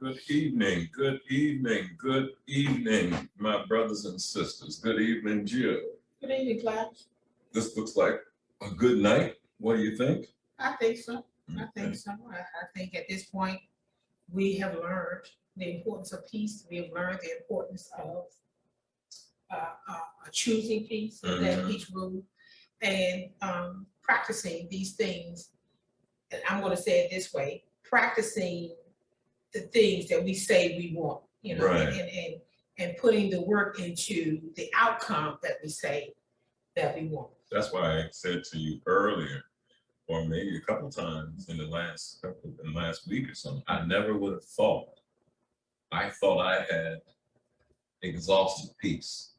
good evening, my brothers and sisters. Good evening, Jill. Good evening, class. This looks like a good night. What do you think? I think so. I think so. I think at this point, we have learned the importance of peace. We have learned the importance of choosing peace and letting peace rule, and practicing these things. And I'm going to say it this way: practicing the things that we say we want, you know, Right. and putting the work into the outcome that we say that we want. That's why I said to you earlier, or maybe a couple times in the last week or something, I never would have thought. I thought I had exhausted peace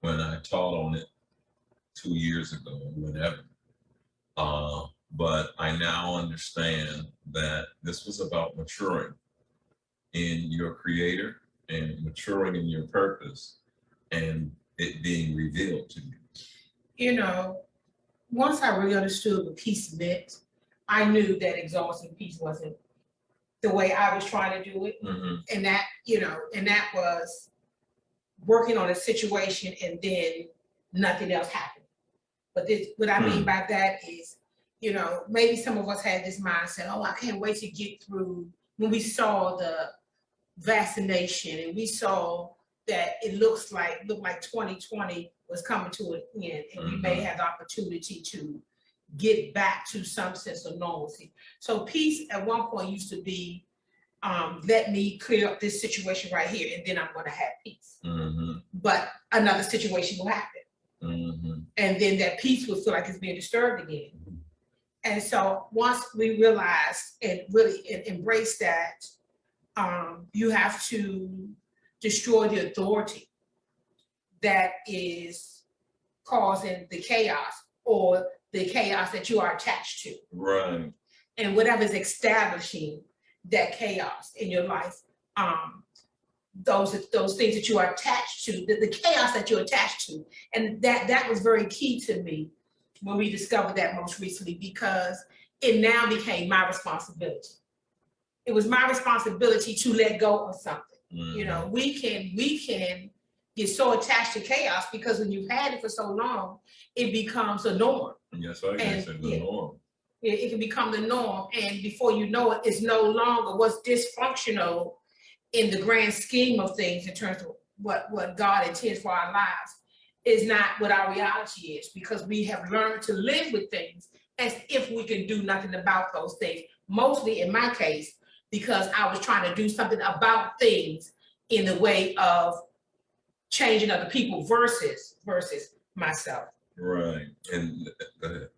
when I taught on it 2 years ago or whatever. But I now understand that this was about maturing in your creator and maturing in your purpose and it being revealed to you. You know, once I really understood what peace meant, I knew that exhausting peace wasn't the way I was trying to do it. And that, you know, and that was working on a situation and then nothing else happened. But this, what I mean by that is, you know, maybe some of us had this mindset, oh, I can't wait to get through. When we saw the vaccination and we saw that it looked like 2020 was coming to an end, and we may have the opportunity to get back to some sense of normalcy. So peace at one point used to be, let me clear up this situation right here, and then I'm going to have peace. But another situation will happen. And then that peace will feel like it's being disturbed again. And so once we realize and really embrace that, you have to destroy the authority that is causing the chaos or the chaos that you are attached to. Right. And whatever's establishing that chaos in your life, those things that you are attached to, the chaos that you're attached to. And that was very key to me when we discovered that most recently, because it now became my responsibility. It was my responsibility to let go of something. You know, we can get so attached to chaos because when you've had it for so long, it becomes a norm. Yes, I can say the norm. It can become the norm, and before you know it, it's no longer what's dysfunctional in the grand scheme of things in terms of what God intends for our lives is not what our reality is, because we have learned to live with things as if we can do nothing about those things. Mostly in my case, because I was trying to do something about things in the way of changing other people versus myself. Right. And go ahead.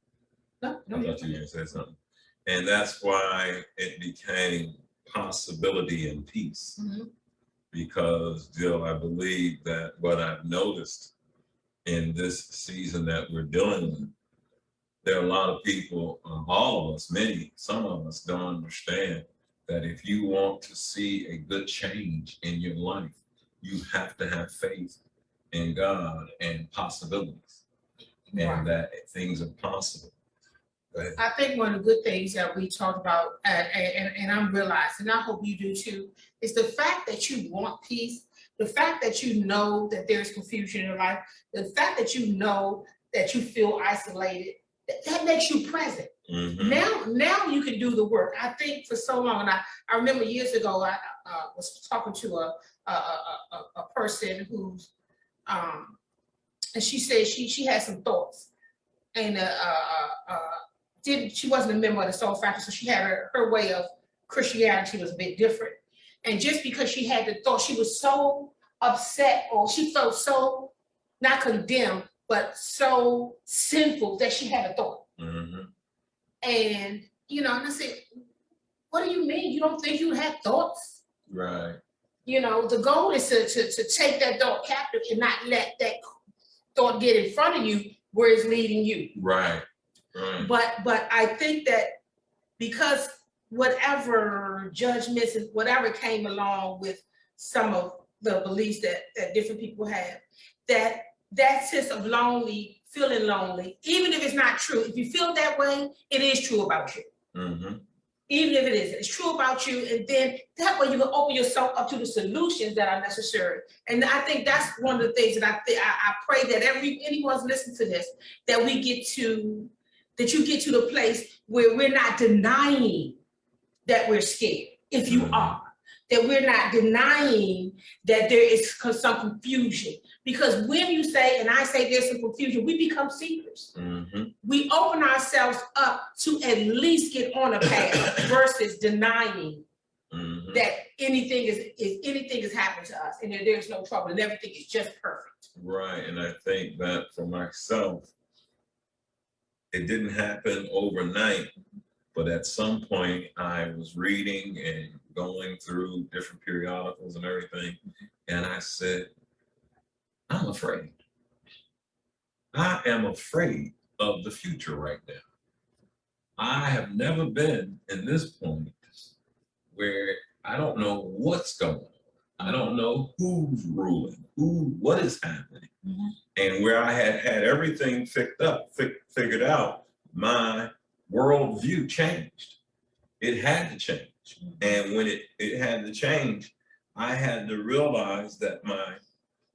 No, I thought you were going to say something. And that's why it became possibility and peace. Because, Jill, I believe that what I've noticed in this season that we're dealing with, there are a lot of people, all of us, some of us don't understand that if you want to see a good change in your life, you have to have faith in God and possibilities, and that things are possible. I think one of the good things that we talk about, and I'm realizing, and I hope you do too, is the fact that you want peace, the fact that you know that there's confusion in your life, the fact that you know that you feel isolated, that makes you present. Now you can do the work. I think for so long, and I remember years ago, I was talking to a person who's, and she said she had some thoughts, and she wasn't a member of the Soul Factory, so she had her way of Christianity was a bit different. And just because she had the thought, she was so upset, or she felt so not condemned, but so sinful that she had a thought. And you know, and I said, "What do you mean? You don't think you had thoughts?" Right. You know, the goal is to take that thought captive and not let that thought get in front of you where it's leading you. Right. But I think that because whatever judgments and whatever came along with some of the beliefs that different people have, that sense of feeling lonely, even if it's not true, if you feel that way, it is true about you. even if it isn't. It's true about you, and then that way you can open yourself up to the solutions that are necessary. And I think that's one of the things that I pray that anyone's listening to this, that we get to, that you get to the place where we're not denying that we're scared, if you are. That we're not denying that there is some confusion. Because when you say, and I say there's some confusion, we become seekers. We open ourselves up to at least get on a path versus denying that anything is happening to us and that there's no trouble and everything is just perfect. Right, and I think that for myself, it didn't happen overnight, but at some point I was reading and going through different periodicals and everything, and I said, I'm afraid. I am afraid of the future right now. I have never been in this point where I don't know what's going on. I don't know who's ruling, what is happening. And where I had everything figured out, my worldview changed. It had to change. And when it had to change, I had to realize that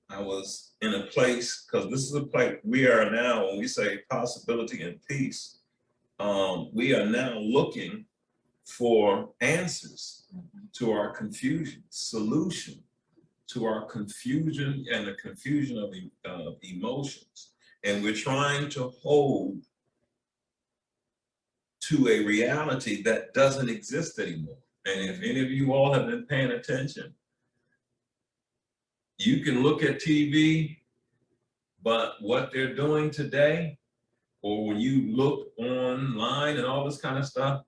I was in a place, because this is a place we are now, when we say possibility and peace, we are now looking for answers to our confusion, solution to our confusion and the confusion of emotions. And we're trying to hold to a reality that doesn't exist anymore. And if any of you all have been paying attention, you can look at TV, but what they're doing today, or when you look online and all this kind of stuff,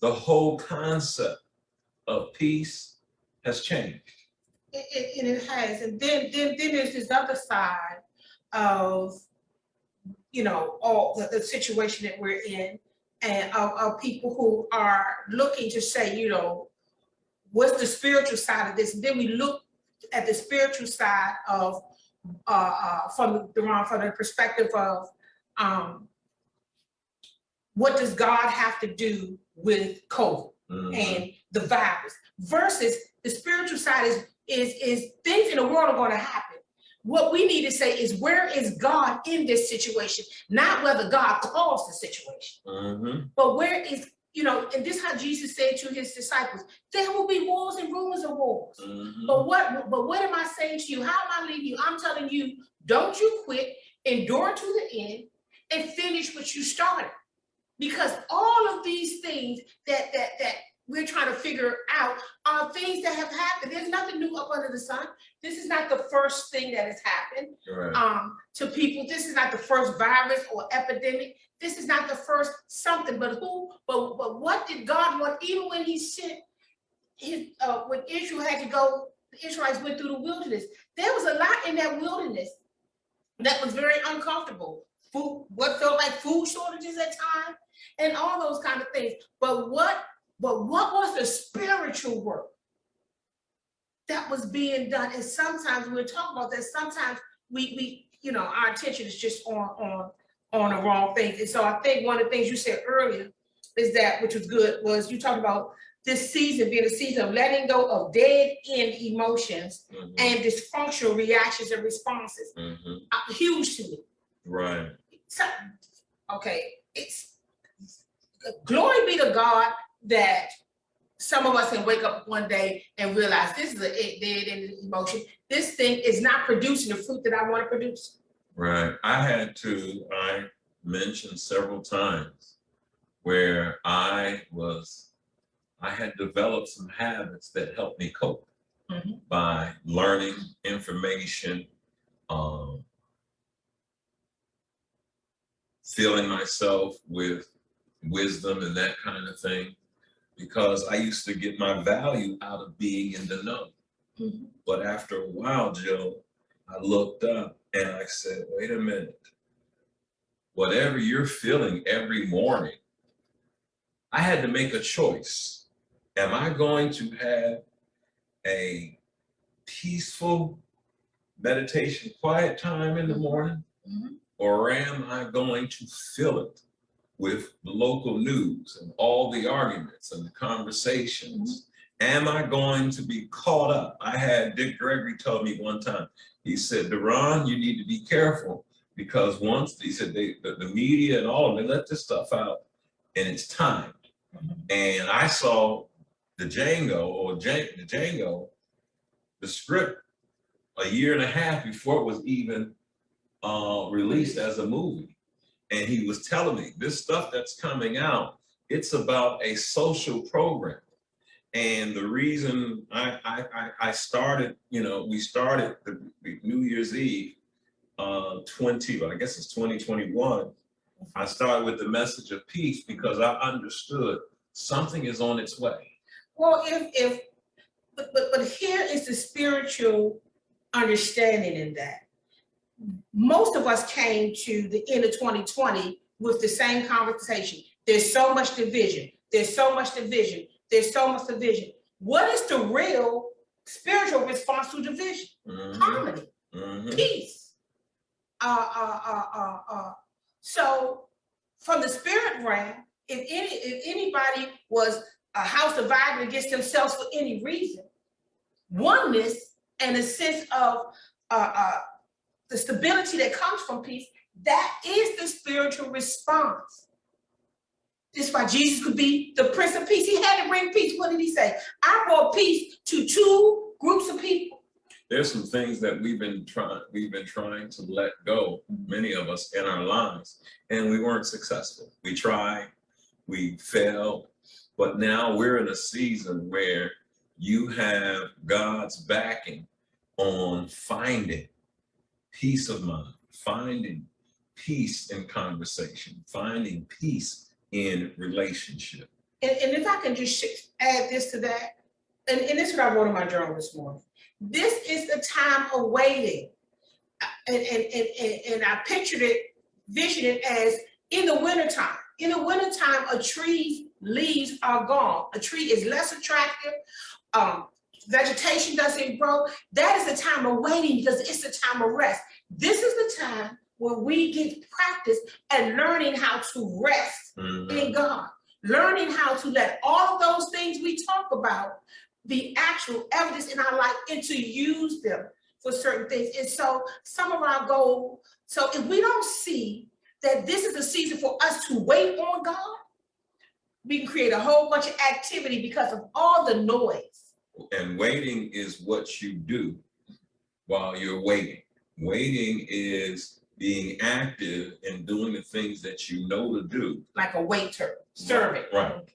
the whole concept of peace has changed. And it has. And then there's this other side of, you know, all the situation that we're in, and of people who are looking to say, you know, what's the spiritual side of this? And then we look at the spiritual side of from the perspective of what does God have to do with COVID and the virus, versus the spiritual side is things in the world are going to happen. What we need to say is, where is God in this situation? Not whether God caused the situation, but where is, you know, and this is how Jesus said to his disciples, there will be wars and rumors of wars. But what am I saying to you? How am I leading you? I'm telling you, don't you quit, endure to the end, and finish what you started. Because all of these things that we're trying to figure out are things that have happened. There's nothing new up under the sun. This is not the first thing that has happened to people. This is not the first virus or epidemic. This is not the first something. But what did God want? Even when he sent his, when Israel had to go, the Israelites went through the wilderness. There was a lot in that wilderness that was very uncomfortable. Food, what felt like food shortages at times, and all those kind of things. But what was the spiritual work that was being done? And sometimes we're talking about that. Sometimes we you know, our attention is just on the wrong things. And so I think one of the things you said earlier is that, which was good, was you talked about this season being a season of letting go of dead end emotions and dysfunctional reactions and responses. Huge to me. Right. So, okay, it's glory be to God that some of us can wake up one day and realize this is a dead end emotion. This thing is not producing the fruit that I want to produce. Right. I mentioned several times where I had developed some habits that helped me cope by learning information, filling myself with wisdom and that kind of thing, because I used to get my value out of being in the know. But after a while, Jill, I looked up and I said, wait a minute, whatever you're feeling every morning, I had to make a choice. Am I going to have a peaceful meditation, quiet time in the morning? Or am I going to feel it with the local news and all the arguments and the conversations? Am I going to be caught up? I had Dick Gregory tell me one time, he said, Deron, you need to be careful because once, he said, the media and all of them, they let this stuff out and it's timed. And I saw the Django, the script, a year and a half before it was even released as a movie. And he was telling me this stuff that's coming out, it's about a social program. And the reason I started, we started the New Year's Eve, I guess it's 2021. I started with the message of peace because I understood something is on its way. Well, but here is the spiritual understanding in that. Most of us came to the end of 2020 with the same conversation. There's so much division. There's so much division. There's so much division. What is the real spiritual response to division? Harmony, peace. So from the spirit realm, if anybody was a house divided against themselves for any reason, oneness and a sense of the stability that comes from peace, that is the spiritual response. This is why Jesus could be the Prince of Peace. He had to bring peace. What did he say? I brought peace to two groups of people. There's some things that we've been trying to let go, many of us in our lives, and we weren't successful. We tried, we failed, but now we're in a season where you have God's backing on finding peace of mind, finding peace in conversation, finding peace in relationship. And if I can just add this to that, and this is what I wrote in my journal this morning. This is the time of waiting. And I pictured it, visioned it as in the wintertime. In the wintertime, a tree's leaves are gone. A tree is less attractive. Vegetation doesn't grow. That is the time of waiting because it's the time of rest. This is the time where we get practice at learning how to rest in God. Learning how to let all of those things we talk about be actual evidence in our life and to use them for certain things. And so some of our goals, so if we don't see that this is a season for us to wait on God, we can create a whole bunch of activity because of all the noise. And waiting is what you do while you're waiting. Waiting is being active and doing the things that you know to do. Like a waiter, serving. Right.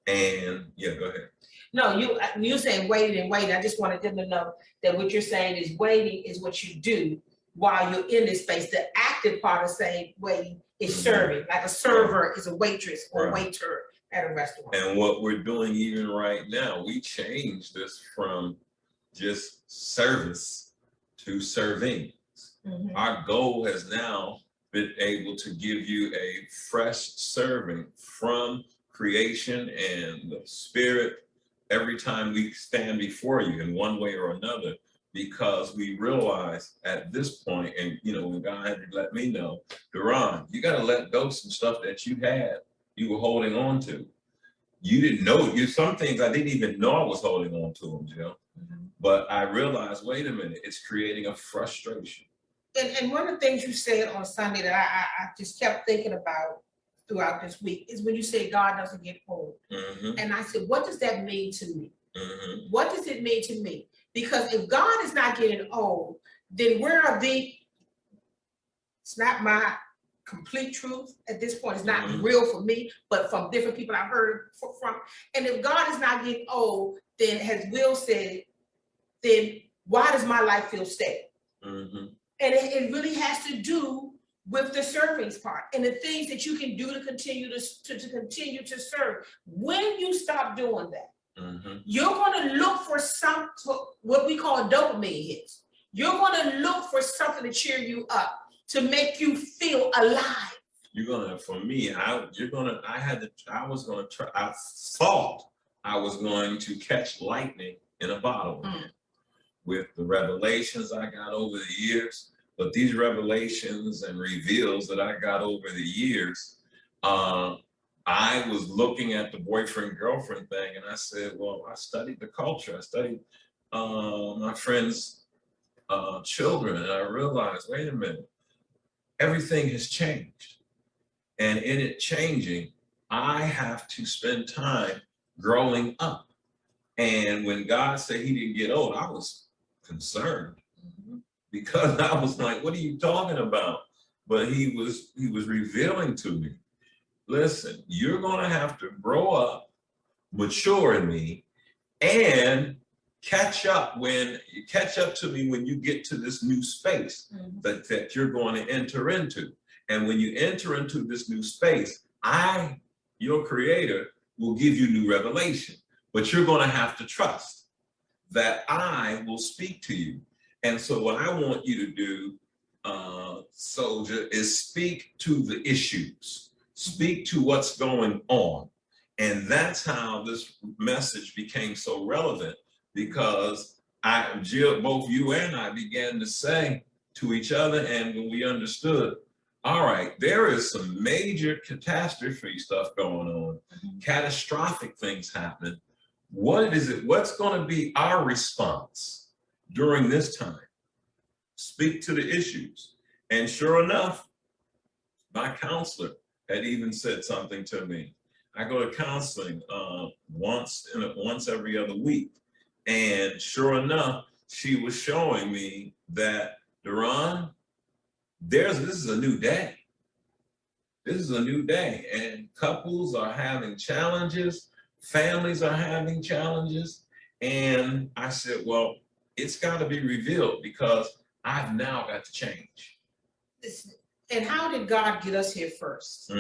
And yeah, go ahead. No, you saying waiting and waiting. I just wanted them to know that what you're saying is waiting is what you do while you're in this space. The active part of saying waiting is serving. Like a server is a waitress or waiter at a restaurant. And what we're doing even right now, we changed this from just service to serving. Our goal has now been able to give you a fresh serving from creation and the spirit every time we stand before you in one way or another, because we realize at this point, and when God had to let me know, Deron, you got to let go some stuff that you were holding on to. You didn't know, some things I didn't even know I was holding on to them, Jill. But I realized, wait a minute, it's creating a frustration. And one of the things you said on Sunday that I just kept thinking about throughout this week is when you say God doesn't get old. And I said, what does that mean to me? What does it mean to me? Because if God is not getting old, then where are it's not my complete truth at this point. It's not real for me, but from different people I've heard from. And if God is not getting old, then as Will said, then why does my life feel stable? And it really has to do with the servings part and the things that you can do to continue to serve. When you stop doing that, you're going to look for what we call dopamine hits. You're going to look for something to cheer you up, to make you feel alive. You're gonna, for me, I thought I was going to catch lightning in a bottle with the revelations I got over the years. But these revelations and reveals that I got over the years, I was looking at the boyfriend-girlfriend thing, and I said, well, I studied the culture. I studied my friends' children, and I realized, wait a minute, everything has changed. And in it changing, I have to spend time growing up. And when God said he didn't get old, I was concerned because I was like, what are you talking about? But he was revealing to me, listen, you're gonna have to grow up, mature in me, and catch up to me when you get to this new space that you're going to enter into. And when you enter into this new space, I, your creator, will give you new revelation. But you're going to have to trust that I will speak to you. And so what I want you to do, soldier, is speak to the issues. Speak to what's going on. And that's how this message became so relevant, because Jill, both you and I began to say to each other, and when we understood, all right, there is some major catastrophe stuff going on, catastrophic things happening. What's going to be our response during this time? Speak to the issues. And sure enough, my counselor had even said something to me. I go to counseling once every other week. And sure enough, she was showing me that, Deron, this is a new day. This is a new day. And couples are having challenges. Families are having challenges. And I said, well, it's got to be revealed because I've now got to change. And how did God get us here first?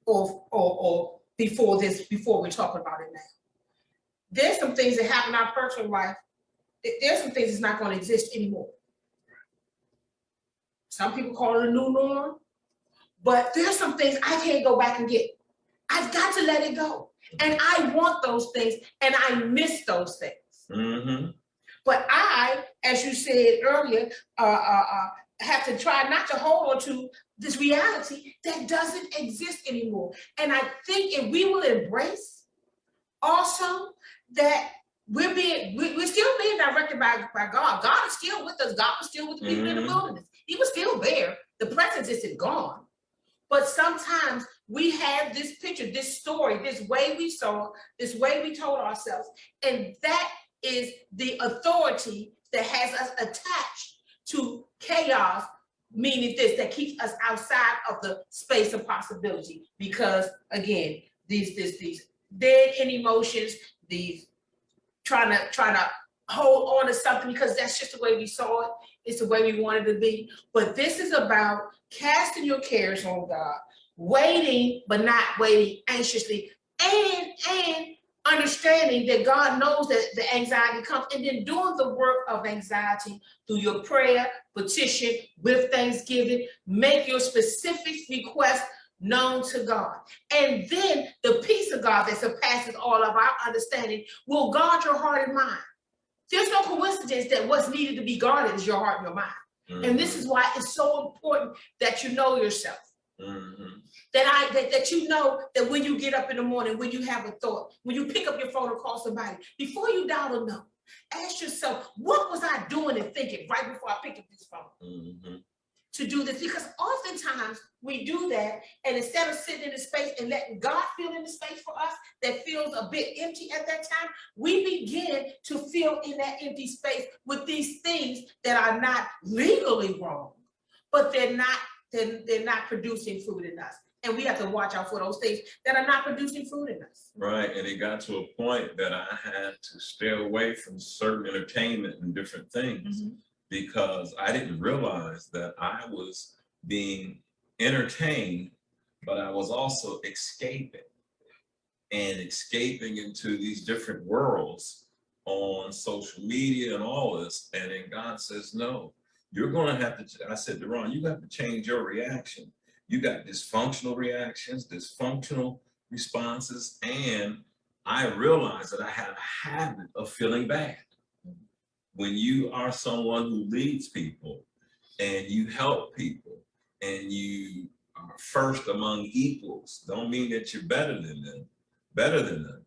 Or before we're talking about it now? There's some things that happen in our personal life. There's some things that's not going to exist anymore. Some people call it a new norm, but there's some things I can't go back and get. I've got to let it go. And I want those things, and I miss those things. But I, as you said earlier, have to try not to hold on to this reality that doesn't exist anymore. And I think if we will embrace also that we're still being directed by God. God is still with us. God was still with the people in the wilderness. He was still there. The presence isn't gone. But sometimes we have this picture, this story, this way we saw, this way we told ourselves. And that is the authority that has us attached to chaos, meaning this, that keeps us outside of the space of possibility. Because again, these dead end emotions, these trying to hold on to something because that's just the way we saw it. It's the way we wanted to be. But this is about casting your cares on God, waiting, but not waiting anxiously, and understanding that God knows that the anxiety comes, and then doing the work of anxiety through your prayer, petition, with thanksgiving, make your specific request known to God. And then the peace of God that surpasses all of our understanding will guard your heart and mind. There's no coincidence that what's needed to be guarded is your heart and your mind. And this is why it's so important that you know yourself. That you know that when you get up in the morning, when you have a thought, when you pick up your phone and call somebody, before you dial a number, ask yourself, what was I doing and thinking right before I picked up this phone? To do this, because oftentimes we do that, and instead of sitting in the space and letting God fill in the space for us that feels a bit empty at that time, we begin to fill in that empty space with these things that are not legally wrong, but they're not producing fruit in us. And we have to watch out for those things that are not producing fruit in us. Right, and it got to a point that I had to stay away from certain entertainment and different things. Because I didn't realize that I was being entertained, but I was also escaping into these different worlds on social media and all this. And then God says, no, you're going to have to, I said, Deron, you have to change your reaction. You got dysfunctional reactions, dysfunctional responses. And I realized that I had a habit of feeling bad. When you are someone who leads people and you help people and you are first among equals. Don't mean that you're better than them, better than them.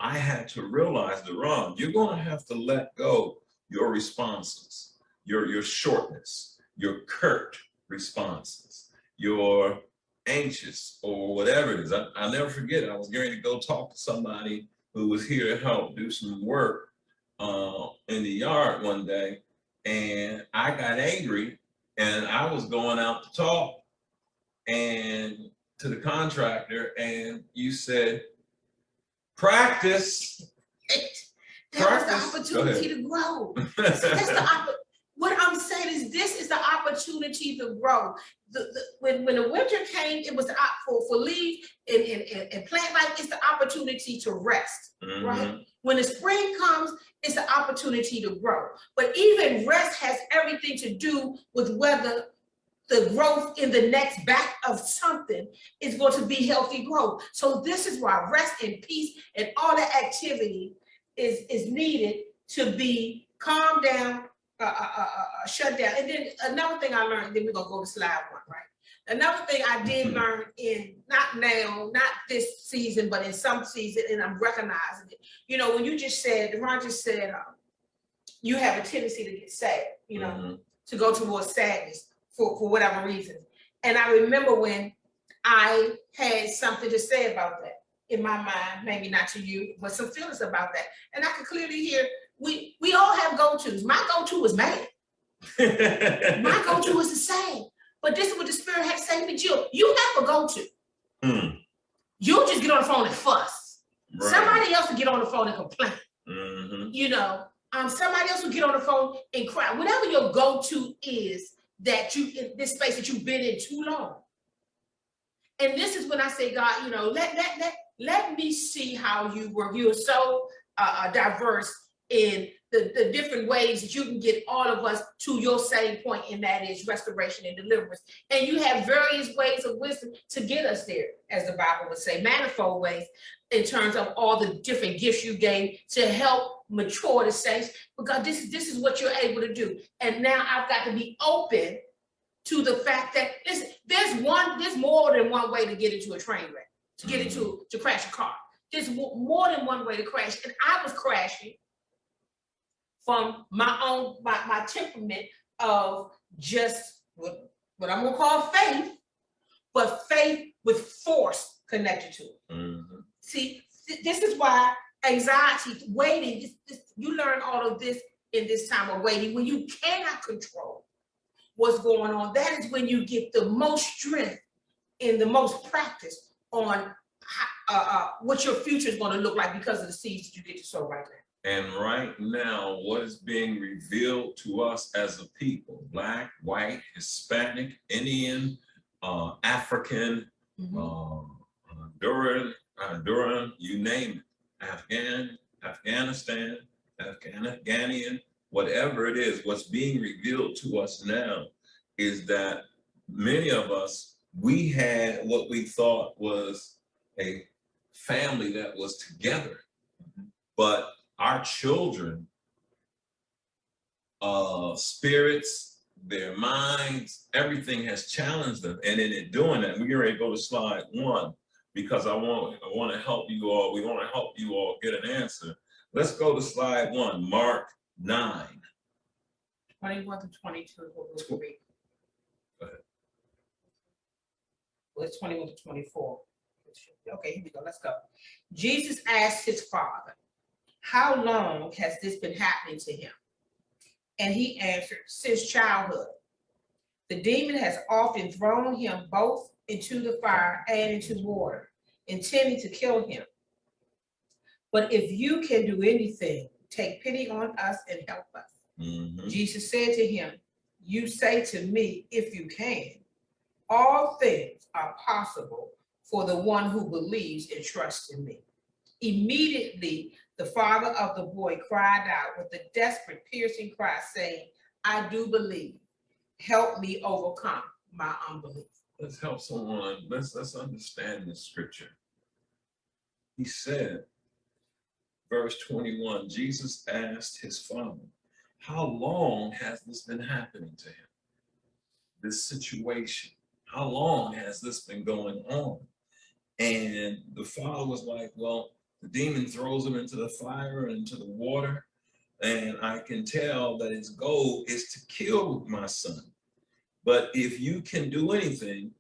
I had to realize, Deron, you're going to have to let go your responses, your shortness, your curt responses, your anxious or whatever it is. I'll never forget, I was going to go talk to somebody who was here to help do some work in the yard one day, and I got angry, and I was going out to talk and to the contractor, and you said, practice. That was the opportunity to grow. That's what I'm saying is this is the opportunity to grow. When the winter came, it was for leaf and plant life, it's the opportunity to rest, right? When the spring comes, it's the opportunity to grow. But even rest has everything to do with whether the growth in the next back of something is going to be healthy growth. So this is why rest and peace and all that activity is needed to be calmed down, shut down. And then another thing I learned, then we're gonna go to slide 1, right? Another thing I did learn in, not this season, but in some season, and I'm recognizing it. You know, when you just said, Deron just said, you have a tendency to get sad, you know, to go towards sadness for whatever reason. And I remember when I had something to say about that in my mind, maybe not to you, but some feelings about that. And I could clearly hear, we all have go-tos. My go-to was mad. My go-to is the same. But this is what the Spirit had to say to me, Jill, you have a go-to. You'll just get on the phone and fuss. Right. Somebody else will get on the phone and complain. You know, somebody else will get on the phone and cry. Whatever your go-to is, that you in this space that you've been in too long. And this is when I say, God, you know, let me see how you work. You are so diverse in the different ways that you can get all of us to your same point, and that is restoration and deliverance. And you have various ways of wisdom to get us there, as the Bible would say, manifold ways in terms of all the different gifts you gave to help mature the saints. Because this is what you're able to do. And now I've got to be open to the fact that there's more than one way to get into a train wreck, to crash a car. There's more than one way to crash. And I was crashing from my temperament of just what I'm gonna call faith, but faith with force connected to it. See, this is why anxiety, waiting, you learn all of this in this time of waiting. When you cannot control what's going on, that is when you get the most strength and the most practice on what your future is going to look like because of the seeds that you get to sow right now. And right now, what is being revealed to us as a people, Black, white, Hispanic, Indian, African, Deron, you name it, Afghanistan, Afghanian, whatever it is, what's being revealed to us now is that many of us, we had what we thought was a family that was together, but our children, spirits, their minds, everything has challenged them. And in it doing that, we're ready to go to slide 1 because I want to help you all. We want to help you all get an answer. Let's go to slide 1, Mark 9. 21 to 22 is what we'll read. Go ahead. Well, it's 21 to 24. Okay, here we go. Let's go. Jesus asked his father, how long has this been happening to him? And he answered, since childhood. The demon has often thrown him both into the fire and into water, intending to kill him. But if you can do anything, take pity on us and help us. Jesus said to him, you say to me, if you can. All things are possible for the one who believes and trusts in me. Immediately, the father of the boy cried out with a desperate, piercing cry, saying, I do believe. Help me overcome my unbelief. Let's help someone. Let's understand this scripture. He said, verse 21, Jesus asked his father, how long has this been happening to him? This situation, how long has this been going on? And the father was like, well, the demon throws him into the fire and into the water. And I can tell that his goal is to kill my son. But if you can do anything,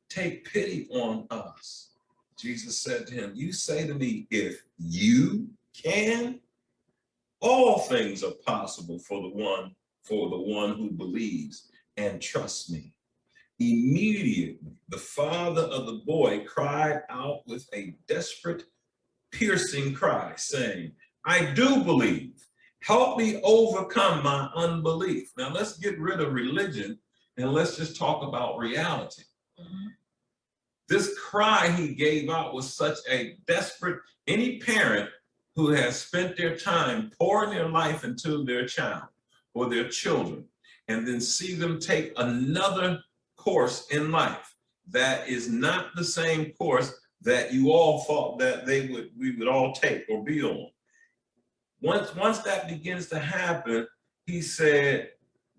take pity on us. Jesus said to him, you say to me, if you can, all things are possible for the one who believes and trusts me. Immediately, the father of the boy cried out with a desperate, piercing cry, saying, I do believe. Help me overcome my unbelief. Now let's get rid of religion and let's just talk about reality. Mm-hmm. This cry he gave out was such a desperate, any parent who has spent their time pouring their life into their child or their children, and then see them take another course in life that is not the same course that you all thought that we would all take or be on. Once that begins to happen, he said,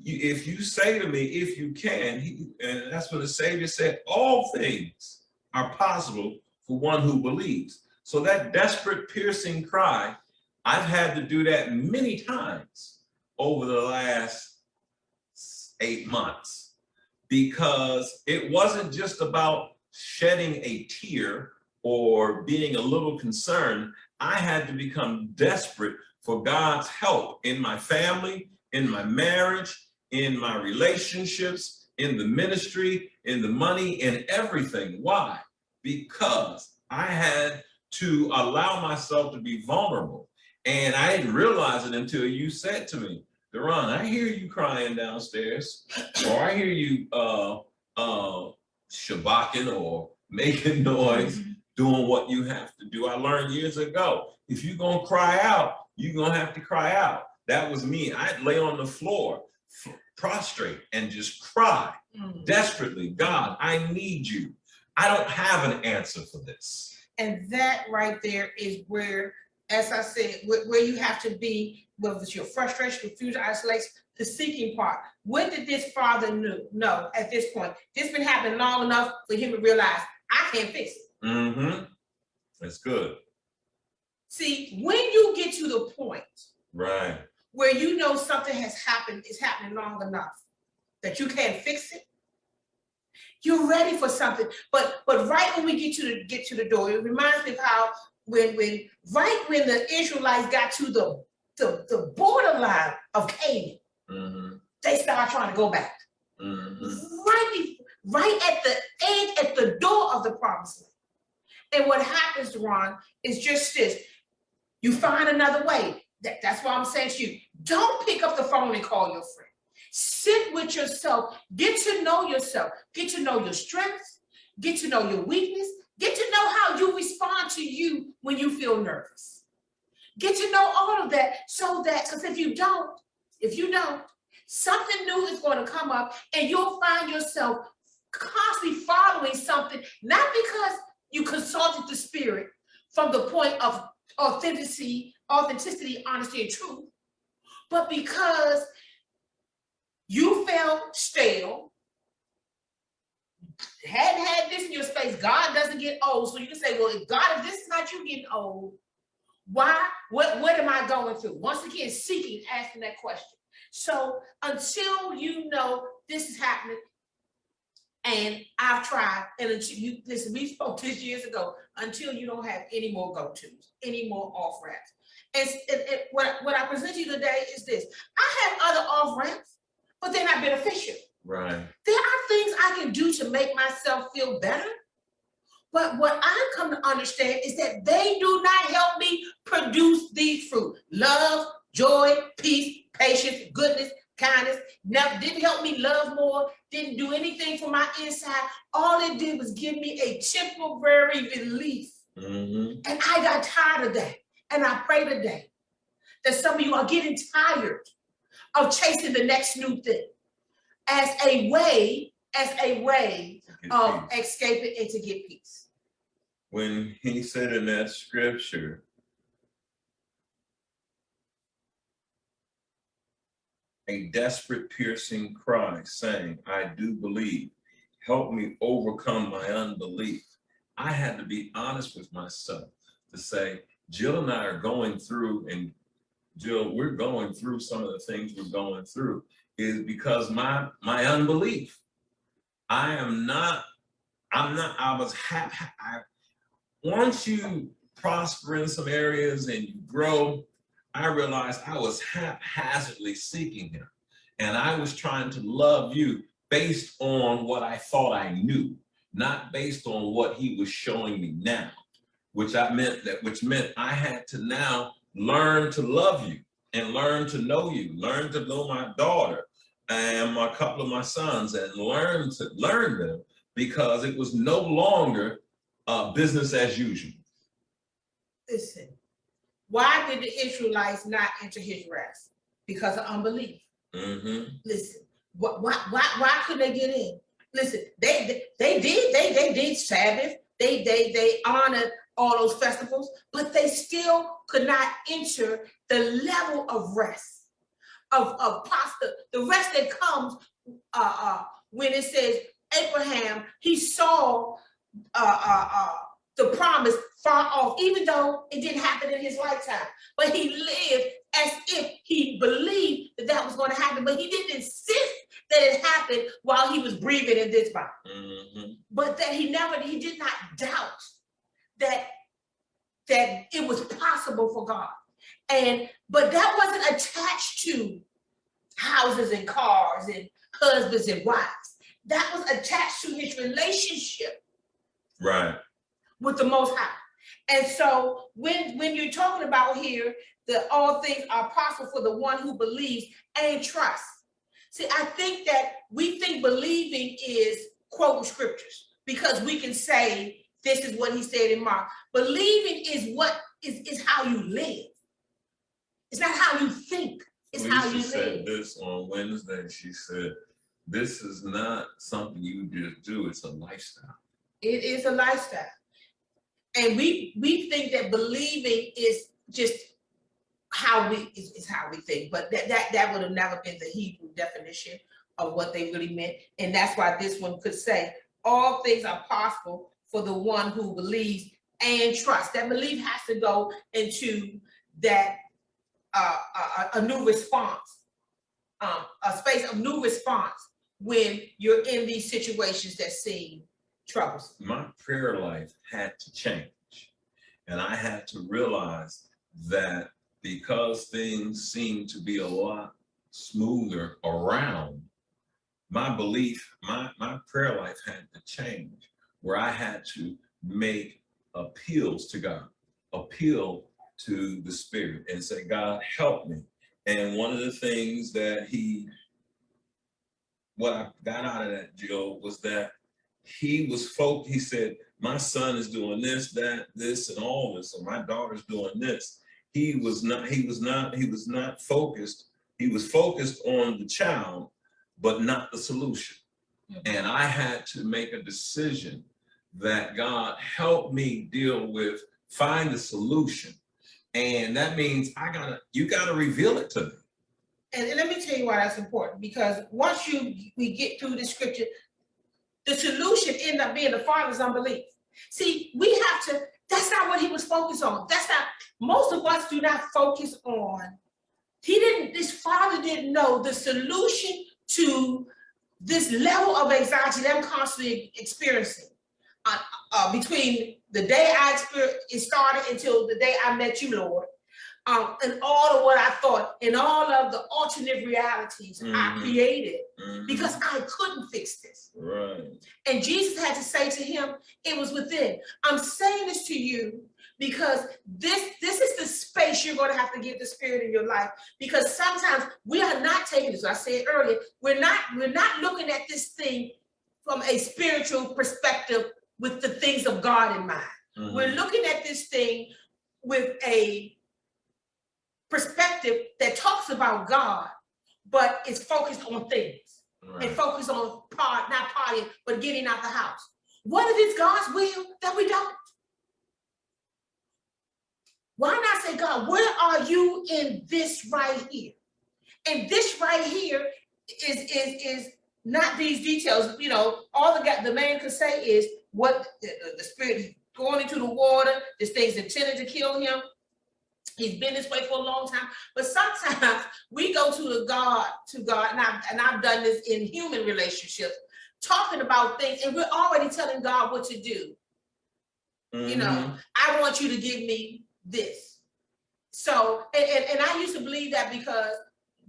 if you say to me, if you can, and that's what the Savior said, all things are possible for one who believes. So that desperate, piercing cry, I've had to do that many times over the last 8 months, because it wasn't just about shedding a tear or being a little concerned. I had to become desperate for God's help in my family, in my marriage, in my relationships, in the ministry, in the money, in everything. Why? Because I had to allow myself to be vulnerable. And I didn't realize it until you said to me, Deron, I hear you crying downstairs, or I hear you shabaching or making noise, doing what you have to do. I learned years ago, if you're gonna cry out, you're gonna have to cry out. That was me. I'd lay on the floor, prostrate, and just cry desperately. God, I need you. I don't have an answer for this. And that right there is where, as I said, where you have to be, whether it's your frustration, confusion, isolation, the seeking part. What did this father know at this point? This been happening long enough for him to realize, I can't fix it. Mm-hmm. That's good. See, when you get to the point, right, where you know something has happened, it's happening long enough that you can't fix it, you're ready for something. But right when we get to the door, it reminds me of how when the Israelites got to the borderline of Canaan, they started trying to go back. Right at the edge, at the door of the promised land. And what happens, Deron, is just this. You find another way. That's why I'm saying to you, don't pick up the phone and call your friend. Sit with yourself, get to know yourself, get to know your strengths, get to know your weakness, get to know how you respond to you when you feel nervous. Get to know all of that, so that, because if you don't, something new is going to come up and you'll find yourself constantly following something, not because you consulted the spirit from the point of authenticity, honesty, and truth, but because you felt stale, hadn't had this in your space. God doesn't get old, so you can say, well, if this is not you getting old, why? What am I going through? Once again, seeking, asking that question. So until you know this is happening, and I've tried, and until you listen, we spoke this years ago, until you don't have any more go-tos, any more off-ramps. And what I present to you today is this. I have other off-ramps, but they're not beneficial. Right. There are things I can do to make myself feel better. But what I come to understand is that they do not help me produce these fruit. Love, joy, peace, patience, goodness, kindness. Never didn't help me love more, didn't do anything for my inside. All it did was give me a temporary relief. And I got tired of that. And I pray today that some of you are getting tired of chasing the next new thing as a way of escaping and to get peace. When he said in that scripture, a desperate, piercing cry saying, I do believe, help me overcome my unbelief, I had to be honest with myself to say, Jill and I are going through, and Jill, we're going through some of the things we're going through is because my unbelief. I'm not, once you prosper in some areas and you grow, I realized I was haphazardly seeking him. And I was trying to love you based on what I thought I knew, not based on what he was showing me now, which meant I had to now learn to love you and learn to know you, learn to know my daughter and a couple of my sons, and learn them, because it was no longer business as usual. Listen, why did the Israelites not enter his rest? Because of unbelief. Mm-hmm. Listen, why couldn't they get in? Listen, they did Sabbath, they honored all those festivals, but they still could not enter the level of rest, of pasta, the rest that comes when it says Abraham, he saw the promise far off, even though it didn't happen in his lifetime. But he lived as if he believed that was going to happen, but he didn't insist that it happened while he was breathing in this body. Mm-hmm. But that he did not doubt that it was possible for God. But that wasn't attached to houses and cars and husbands and wives. That was attached to his relationship, right, with the Most High. And so when you're talking about here that all things are possible for the one who believes and trusts. See, I think that we think believing is quoting scriptures because we can say this is what he said in Mark. Believing is how you live. It's not how you think. It's how you live. She said this on Wednesday. She said, this is not something you just do. It's a lifestyle. It is a lifestyle. And we think that believing is just how we think, but that would have never been the Hebrew definition of what they really meant. And that's why this one could say all things are possible for the one who believes and trusts. That belief has to go into that a new response, a space of new response when you're in these situations that seem troublesome. My prayer life had to change, and I had to realize that because things seem to be a lot smoother around, my belief, my prayer life had to change, where I had to make appeals to God, appeal to the Spirit and say, God, help me. And one of the things that what I got out of that, Joe, was that he was focused. He said, my son is doing this, that, this, and all this, or my daughter's doing this. He was not focused. He was focused on the child, but not the solution. Mm-hmm. And I had to make a decision that God helped me find the solution. And that means you gotta reveal it to me. And let me tell you why that's important, because once we get through the scripture, the solution ended up being the father's unbelief. See, that's not what he was focused on. Most of us do not focus on, this father didn't know the solution to this level of anxiety that I'm constantly experiencing between the day it started until the day I met you, Lord. And all of what I thought and all of the alternate realities I created because I couldn't fix this. Right. And Jesus had to say to him, it was within. I'm saying this to you because this is the space you're going to have to give the Spirit in your life, because sometimes we are not taking this. I said earlier, we're not looking at this thing from a spiritual perspective with the things of God in mind. Mm-hmm. We're looking at this thing with a perspective that talks about God, but is focused on things. Right. And focused on not partying, but getting out the house. What if it's God's will that we don't? Why not say, God, where are you in this right here? And this right here is not these details, you know, all the man could say is what the spirit is going into the water, this thing's intended to kill him. He's been this way for a long time. But sometimes we go to God, and I've done this in human relationships, talking about things, and we're already telling God what to do. You know, I want you to give me this. So, and I used to believe that because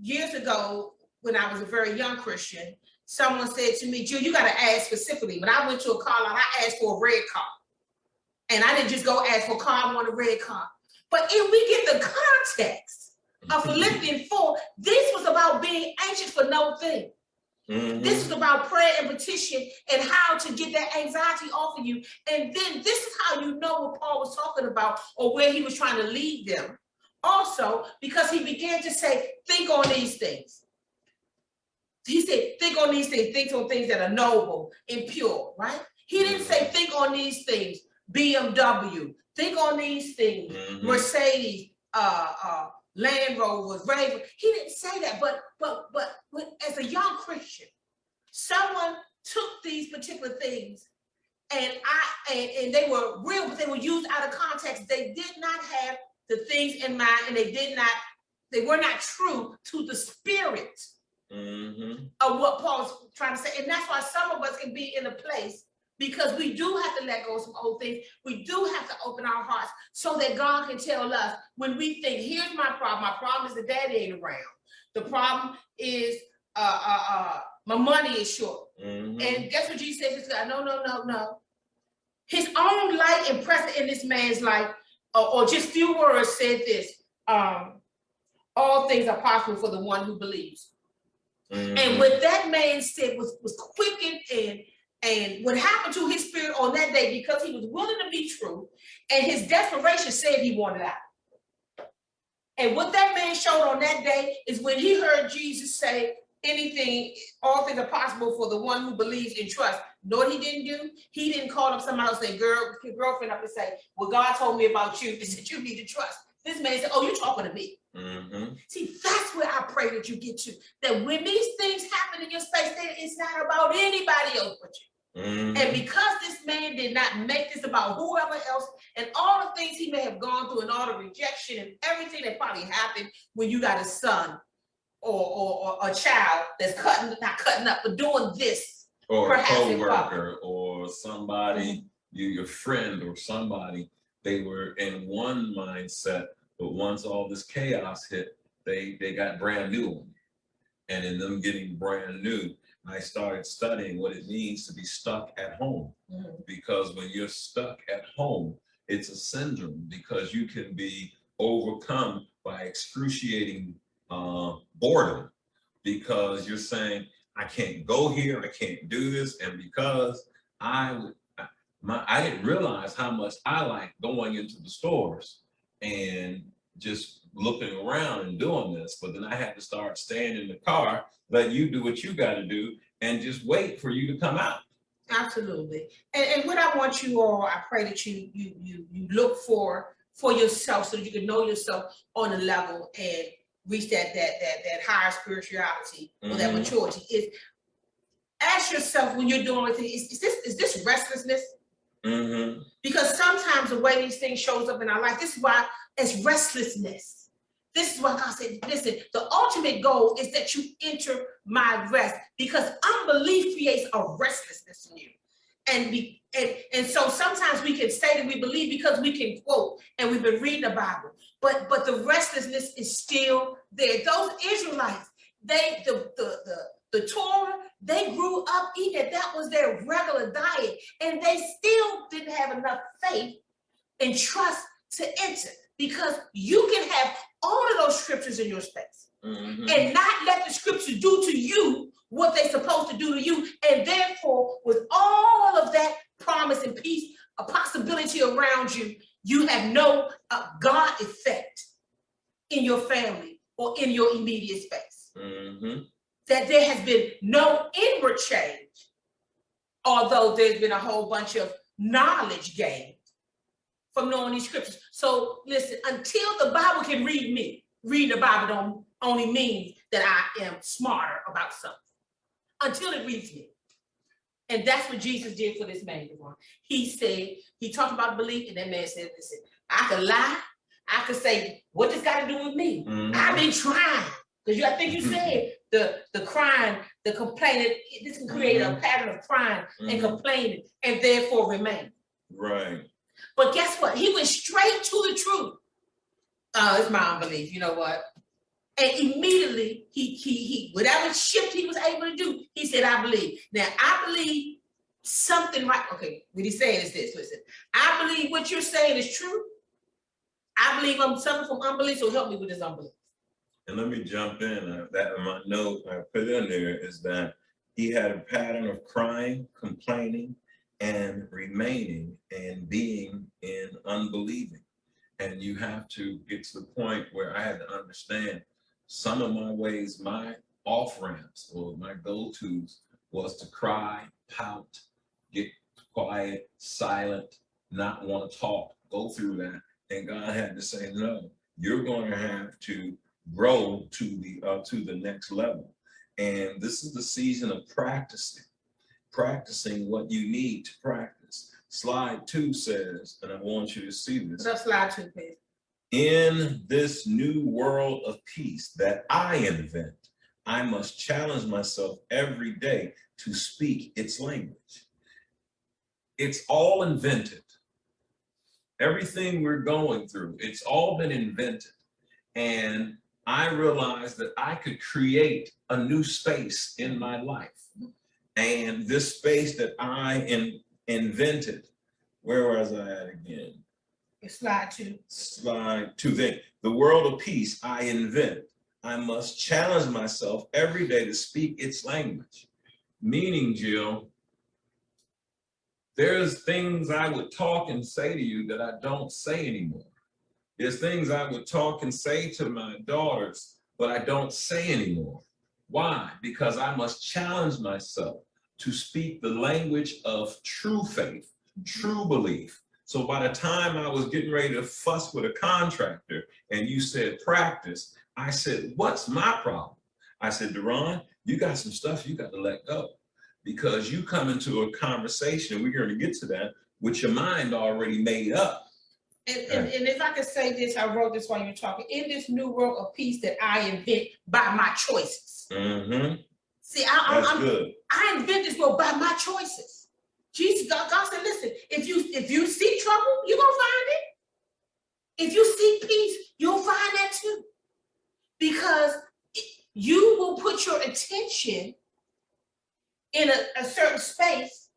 years ago, when I was a very young Christian, someone said to me, Jill, you got to ask specifically. When I went to a car lot, I asked for a red car. And I didn't just go ask for a car, I want a red car. But if we get the context of Philippians 4, this was about being anxious for no thing. This is about prayer and petition and how to get that anxiety off of you. And then this is how you know what Paul was talking about or where he was trying to lead them. Also, because he began to say, think on these things. He said, think on these things, think on things that are noble and pure, right? He didn't say, think on these things, BMW, think on these things, Mercedes, Land Rovers, Raven. He didn't say that, but as a young Christian, someone took these particular things and they were real, but they were used out of context. They did not have the things in mind, and they were not true to the spirit of what Paul's trying to say. And that's why some of us can be in a place, because we do have to let go of some old things. We do have to open our hearts so that God can tell us when we think, here's my problem. My problem is the daddy ain't around. The problem is my money is short. And guess what Jesus said? No. His own light impressed in this man's life, or just few words said this, all things are possible for the one who believes. And what that man said was quickened, and what happened to his spirit on that day, because he was willing to be true, and his desperation said he wanted out. And what that man showed on that day is when he heard Jesus say, anything, all things are possible for the one who believes and trusts. Know what he didn't do? He didn't call up somebody else and say, girlfriend up and say, well, God told me about you. He said, you need to trust. This man said, oh, you're talking to me. See, that's where I pray that you get to. That when these things happen in your space, it's not about anybody else but you. And because this man did not make this about whoever else, and all the things he may have gone through, and all the rejection and everything that probably happened when you got a son or a child that's not cutting up, but doing this, or a co-worker or somebody, your friend or somebody, they were in one mindset, but once all this chaos hit, they got brand new on you. And in them getting brand new, I started studying what it means to be stuck at home. Because when you're stuck at home, it's a syndrome, because you can be overcome by excruciating boredom, because you're saying, I can't go here, I can't do this. And because I didn't realize how much I like going into the stores and just looking around and doing this, but then I had to start staying in the car, let you do what you got to do, and just wait for you to come out. Absolutely. And what I want you all, I pray that you look for yourself, so that you can know yourself on a level and reach that higher spirituality or that maturity. Is ask yourself when you're doing things, is this restlessness? Because sometimes the way these things shows up in our life, this is why it's restlessness. This is why God said, listen, the ultimate goal is that you enter my rest, because unbelief creates a restlessness in you. And so sometimes we can say that we believe because we can quote and we've been reading the Bible, but the restlessness is still there. Those Israelites, the Torah, they grew up eating it. That was their regular diet, and they still didn't have enough faith and trust to enter, because you can have all of those scriptures in your space and not let the scriptures do to you what they're supposed to do to you. And therefore, with all of that promise and peace, a possibility around you, you have no God effect in your family or in your immediate space. That there has been no inward change, although there's been a whole bunch of knowledge gained from knowing these scriptures. So listen, until the Bible can read me, reading the Bible don't only means that I am smarter about something. until it reached me. And that's what Jesus did for this man, Deron. He said, he talked about belief, and that man said, listen, I could lie, I could say, what this got to do with me? I've been trying. Because I think you said the crying, the complaining, this can create a pattern of crying and complaining, and therefore remain. Right. But guess what? He went straight to the truth. Oh, it's my unbelief. You know what? And immediately, he whatever shift he was able to do, he said, I believe. Now, I believe something right. Okay, what he's saying is this. Listen, I believe what you're saying is true. I believe I'm suffering from unbelief, so help me with this unbelief. And let me jump in. That in my note I put in there is that he had a pattern of crying, complaining, and remaining and being in unbelieving. And you have to get to the point where I had to understand some of my ways, my off ramps or my go-tos was to cry, pout, get quiet, silent, not want to talk, go through that. And God had to say, no, you're going to have to grow to the next level. And this is the season of practicing what you need to practice. Slide 2 says, and I want you to see this. What's up, slide 2, please? In this new world of peace that I invent, I must challenge myself every day to speak its language. It's all invented. Everything we're going through, it's all been invented. And I realized that I could create a new space in my life. And this space that I invented, where was I at again? Slide 2. Slide 2. Then the world of peace I invent. I must challenge myself every day to speak its language. Meaning, Jill, there's things I would talk and say to you that I don't say anymore. There's things I would talk and say to my daughters, but I don't say anymore. Why? Because I must challenge myself to speak the language of true faith, true belief. So by the time I was getting ready to fuss with a contractor and you said practice, I said, what's my problem? I said, Deron, you got some stuff you got to let go because you come into a conversation, we're going to get to that, with your mind already made up. And if I could say this, I wrote this while you're talking. In this new world of peace that I invent by my choices. See, I invent this world by my choices. Jesus, God said, listen, if you see trouble, you're gonna find it. If you see peace, you'll find that too. Because you will put your attention in a certain space.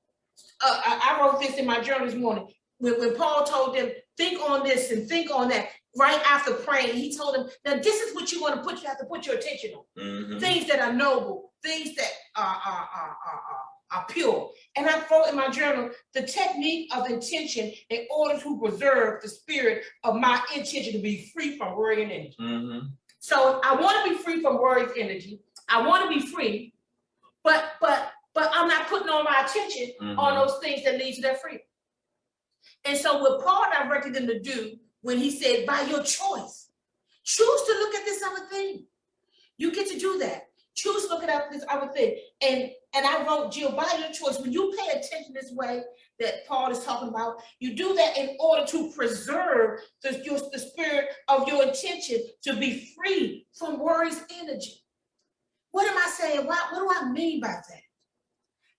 I wrote this in my journal this morning. When Paul told them, think on this and think on that, right after praying, he told them, now this is what you want to put, you have to put your attention on. Things that are noble, things that are pure. And I wrote in my journal, the technique of intention in order to preserve the spirit of my intention to be free from worry and energy. So I want to be free from worry and energy. I want to be free, but I'm not putting all my attention on those things that lead to that freedom. And so what Paul directed them to do when he said, by your choice, choose to look at this other thing. You get to do that. Choose to look at this other thing. And I wrote, Jill, by your choice, when you pay attention this way that Paul is talking about, you do that in order to preserve the spirit of your intention to be free from worry's energy. What am I saying? What do I mean by that?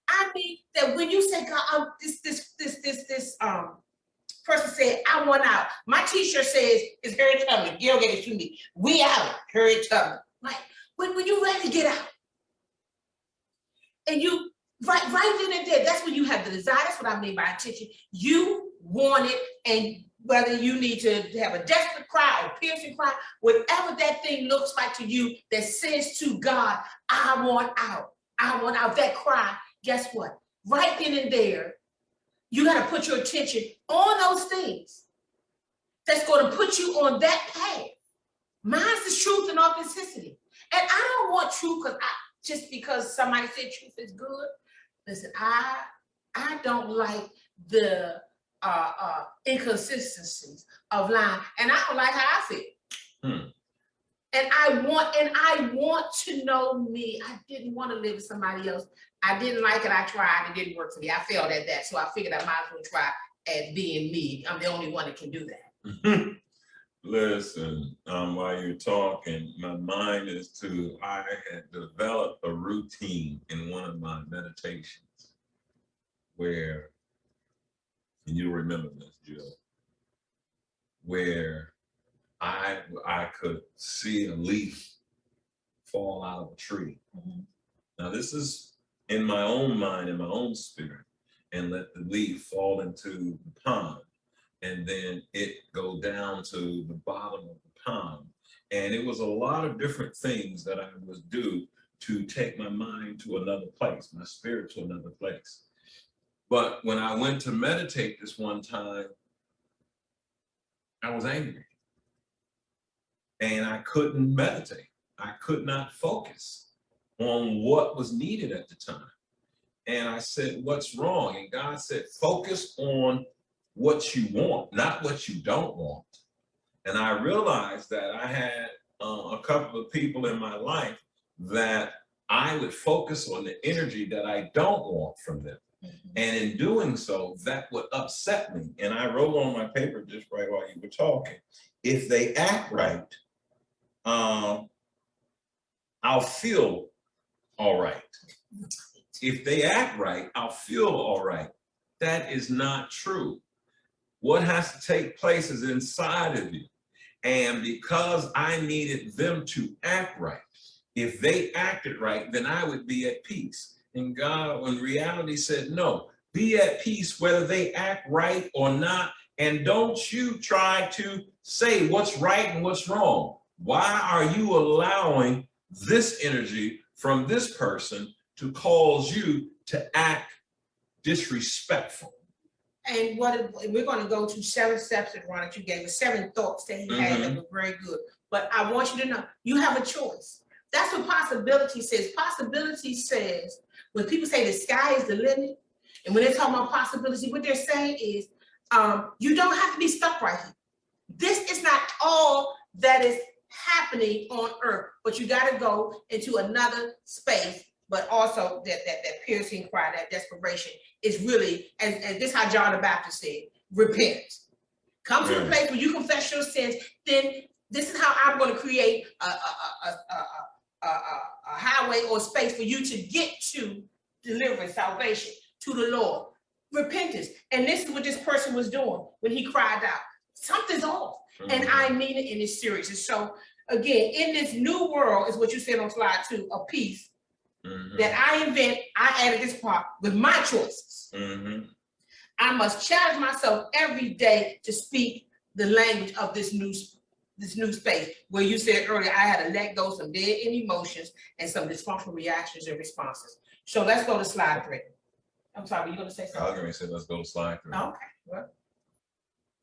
I mean that when you say, God, this person said, I want out. My t-shirt says, it's Harriet Tubman. Gail gave it to me. We out, Harriet Tubman. Like, when you're ready to get out. And you, right then and there, that's when you have the desire. That's what I mean by intention. You want it, and whether you need to have a desperate cry or piercing cry, whatever that thing looks like to you that says to God, I want out. I want out, that cry. Guess what? Right then and there, you got to put your attention on those things that's going to put you on that path. Mine's the truth and authenticity. And I don't want truth just because somebody said truth is good. Listen, I don't like the inconsistencies of lying, and I don't like how I feel. And I want to know me. I didn't want to live with somebody else. I didn't like it. I tried. It didn't work for me. I failed at that. So I figured I might as well try at being me. I'm the only one that can do that. Listen, while you're talking, my mind is I had developed a routine in one of my meditations where, and you'll remember this, Jill, where I could see a leaf fall out of a tree. Mm-hmm. Now this is in my own mind, in my own spirit, and let the leaf fall into the pond, and then it go down to the bottom of the pond. And it was a lot of different things that I would do to take my mind to another place, my spirit to another place. But when I went to meditate this one time, I was angry. And I couldn't meditate. I could not focus on what was needed at the time. And I said, what's wrong? And God said, focus on what you want, not what you don't want. And I realized that I had a couple of people in my life that I would focus on the energy that I don't want from them. Mm-hmm. And in doing so, that would upset me. And I wrote on my paper just right while you were talking, if they act right, I'll feel all right. If they act right, I'll feel all right. That is not true. What has to take place is inside of you. And because I needed them to act right, if they acted right, then I would be at peace. And God, in reality, said, no, be at peace whether they act right or not. And don't you try to say what's right and what's wrong. Why are you allowing this energy from this person to cause you to act disrespectful? And we're going to go to 7 steps that Ron, that you gave us, 7 thoughts that he had that were very good. But I want you to know, you have a choice. That's what possibility says. Possibility says, when people say the sky is the limit, and when they're talking about possibility, what they're saying is, you don't have to be stuck right here. This is not all that is happening on earth, but you got to go into another space. But also that piercing cry, that desperation is really, and this is how John the Baptist said, repent. Come to the place where you confess your sins. Then this is how I'm going to create a highway or space for you to get to deliverance, salvation, to the Lord. Repentance. And this is what this person was doing when he cried out. Something's off. And I mean it, and it's serious. And so again, in this new world, is what you said on slide 2, of peace, that I invent, I added this part with my choices. I must challenge myself every day to speak the language of this new space, where you said earlier, I had to let go some dead end emotions and some dysfunctional reactions and responses. So let's go to slide 3. I'm sorry, were you going to say something? I was going to say, let's go to slide 3. Okay. Well,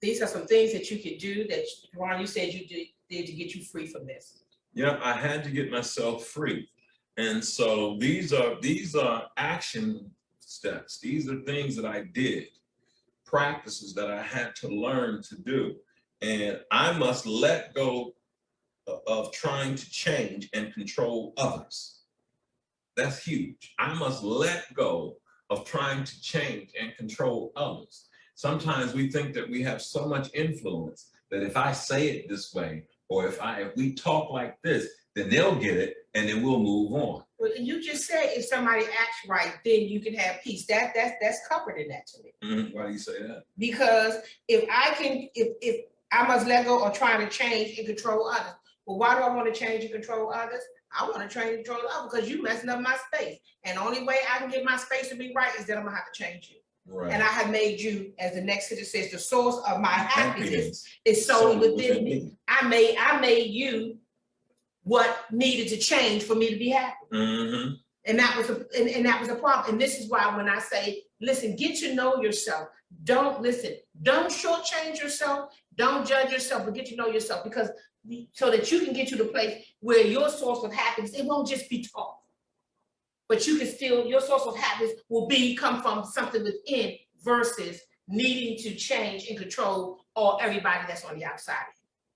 these are some things that you could do that, Ron, you said you did to get you free from this. Yeah, I had to get myself free. And so these are action steps. These are things that I did, practices that I had to learn to do. And I must let go of trying to change and control others. That's huge. I must let go of trying to change and control others. Sometimes we think that we have so much influence that if I say it this way, or if we talk like this, then they'll get it, and then we'll move on. Well, you just said if somebody acts right, then you can have peace. That's covered in that to me. Why do you say that? Because if I must let go of trying to change and control others. Well, why do I want to change and control others? I want to change and control others because you messing up my space. And the only way I can get my space to be right is that I'm gonna have to change you. Right. And I have made you, as the next sentence says, the source of my happiness is solely within me. I made you what needed to change for me to be happy. And that was a problem. And this is why when I say, listen, get to know yourself. Don't shortchange yourself. Don't judge yourself, but get to know yourself, because so that you can get to the place where your source of happiness, it won't just be talk, but you can still, your source of happiness will come from something within versus needing to change and control everybody that's on the outside.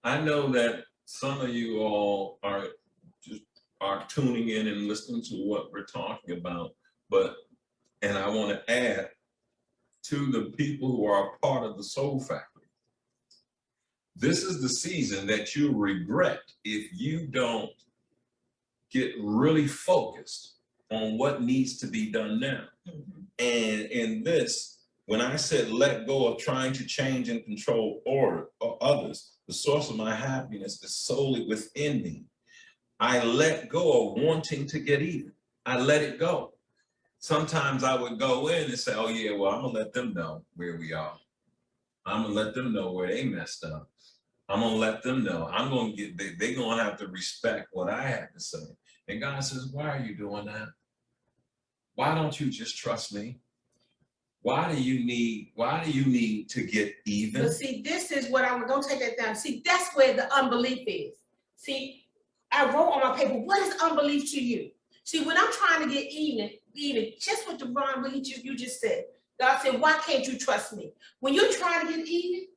I know that some of you all are tuning in and listening to what we're talking about, and I want to add to the people who are a part of the Soul Factory. This is the season that you'll regret if you don't get really focused on what needs to be done now. And in this, when I said let go of trying to change and control others, the source of my happiness is solely within me. I let go of wanting to get even. I let it go. Sometimes I would go in and say, oh yeah, well, I'm gonna let them know where we are. I'm gonna let them know where they messed up. I'm gonna let them know. They're gonna have to respect what I have to say. And God says, why are you doing that? Why don't you just trust me? Why do you need to get even? But see, this is what don't take that down. See, that's where the unbelief is. See, I wrote on my paper, what is unbelief to you? See, when I'm trying to get even, just what Deron, what you just said, God said, why can't you trust me? When you're trying to get even,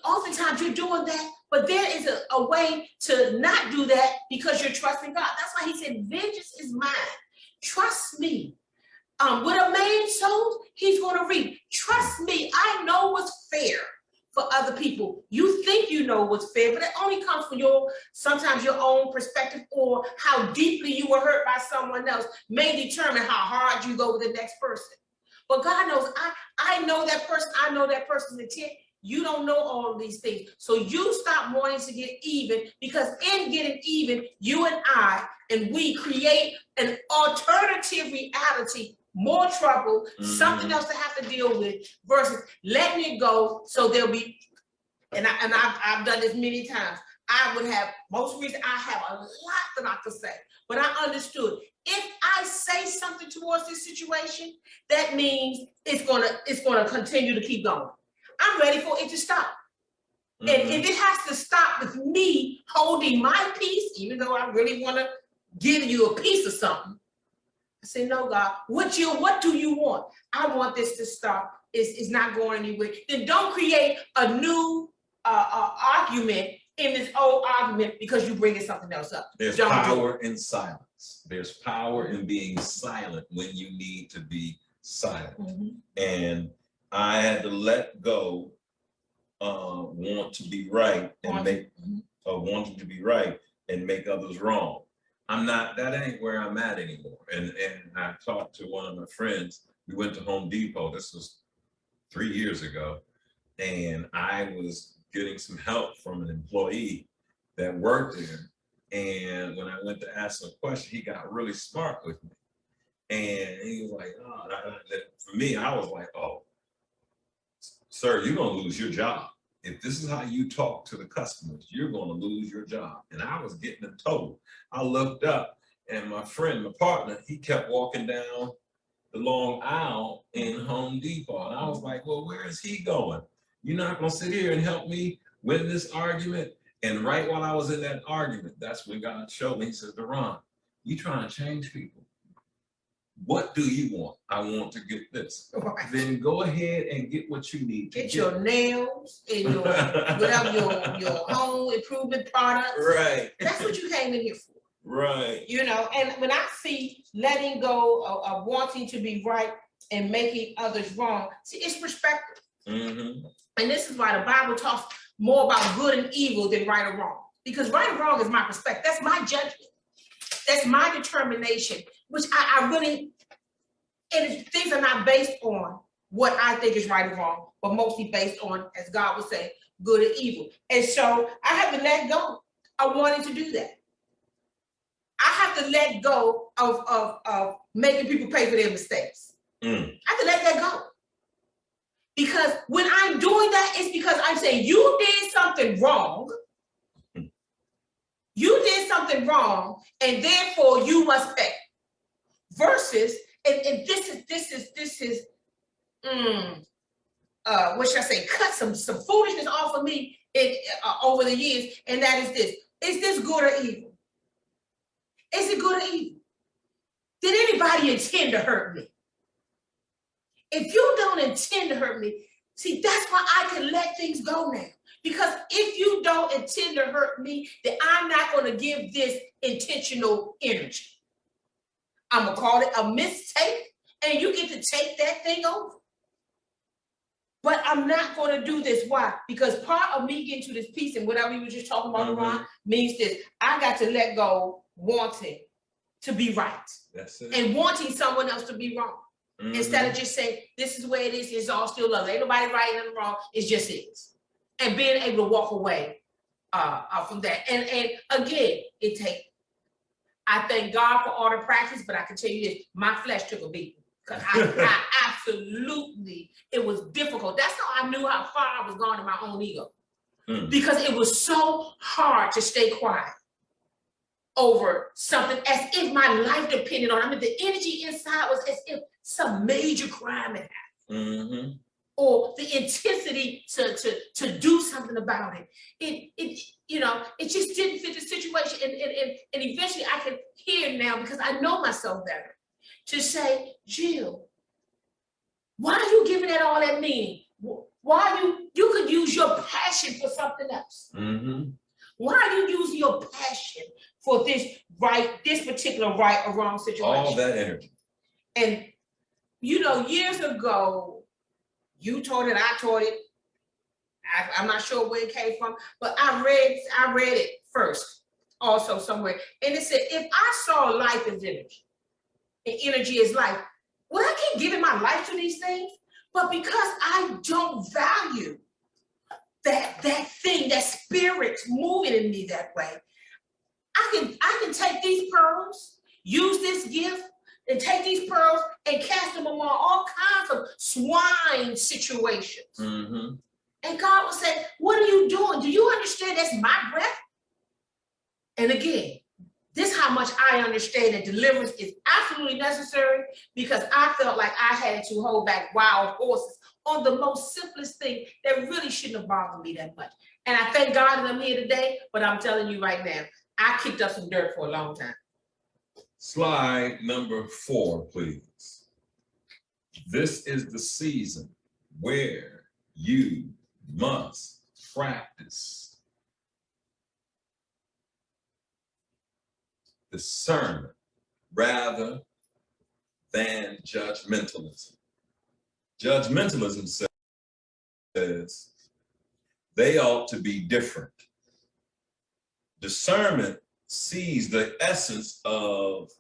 oftentimes you're doing that, but there is a way to not do that because you're trusting God. That's why he said, vengeance is mine. Trust me. What a man sows, he's going to reap. Trust me. I know what's fair for other people. You think you know what's fair, but it only comes from sometimes your own perspective, or how deeply you were hurt by someone else may determine how hard you go with the next person. But God knows, I know that person. I know that person's intent. You don't know all of these things. So you stop wanting to get even, because in getting even, you and we create an alternative reality, more trouble, something else to have to deal with, versus letting it go. So there'll be, and I've done this many times. Most reason I have a lot that I could say, but I understood if I say something towards this situation, that means it's gonna continue to keep going. I'm ready for it to stop. And if it has to stop with me holding my peace, even though I really want to give you a piece of something, I say, no, God, what do you want? I want this to stop. It's not going anywhere. Then don't create a new argument in this old argument because you're bringing something else up. There's power in silence. There's power in being silent when you need to be silent. And I had to let go, want to be right and wanting to be right and make others wrong. That ain't where I'm at anymore. And I talked to one of my friends. We went to Home Depot. This was 3 years ago. And I was getting some help from an employee that worked there. And when I went to ask him a question, he got really smart with me. And he was like, oh, for me, I was like, oh, sir, you're going to lose your job. If this is how you talk to the customers, you're going to lose your job. And I was getting it told. I looked up, and my friend, my partner, he kept walking down the long aisle in Home Depot. And I was like, well, where is he going? You're not going to sit here and help me win this argument? And right while I was in that argument, that's when God showed me. He says, Deron, you trying to change people. What do you want? I want to get this. Right. Then go ahead and get what you need to get. Your nails and your whatever your home improvement products. Right. That's what you came in here for. Right. And when I see letting go of wanting to be right and making others wrong, see, it's perspective. And this is why the Bible talks more about good and evil than right or wrong. Because right or wrong is my perspective. That's my judgment. That's my determination, which I really, and things are not based on what I think is right or wrong, but mostly based on, as God would say, good and evil. And so I have to let go of wanting to do that. I have to let go of making people pay for their mistakes. I have to let that go. Because when I'm doing that, it's because I'm saying you did something wrong. You did something wrong, and therefore you must pay. Versus, and this is what should I say? Cut some foolishness off of me over the years, and that is this: is this good or evil? Is it good or evil? Did anybody intend to hurt me? If you don't intend to hurt me, see, that's why I can let things go now. Because if you don't intend to hurt me, then I'm not going to give this intentional energy. I'm going to call it a mistake, and you get to take that thing over. But I'm not going to do this. Why? Because part of me getting to this peace and whatever you were just talking about, Deron, means this. I got to let go wanting to be right. That's it. And wanting someone else to be wrong. Instead of just saying, this is where it is, it's all still love. Ain't nobody right and wrong, it just is. And being able to walk away from that. And again, it takes, I thank God for all the practice, but I can tell you this, my flesh took a beating. Because I absolutely, it was difficult. That's how I knew how far I was going in my own ego. Because it was so hard to stay quiet over something as if my life depended on it. I mean, the energy inside was as if some major crime had happened. Or the intensity to do something about it. It you know, it just didn't fit the situation. And eventually I can hear now, because I know myself better, to say, Jill, why are you giving that all that meaning? Why you could use your passion for something else? Why are you using your passion for this particular right or wrong situation? All that energy. And you know, years ago, you taught it, I taught it. I'm not sure where it came from, but I read it first, also somewhere, and it said, if I saw life as energy, and energy is life, would I keep giving my life to these things? But because I don't value that thing, that spirit moving in me that way, I can take these pearls, use this gift, and take these pearls and cast them among all kinds of swine situations. And God will say, what are you doing? Do you understand that's my breath? And again, this is how much I understand that deliverance is absolutely necessary, because I felt like I had to hold back wild horses on the most simplest thing that really shouldn't have bothered me that much. And I thank God that I'm here today, but I'm telling you right now, I kicked up some dirt for a long time. Slide number 4, please. This is the season where you must practice discernment rather than judgmentalism. Judgmentalism says they ought to be different. Discernment sees the essence of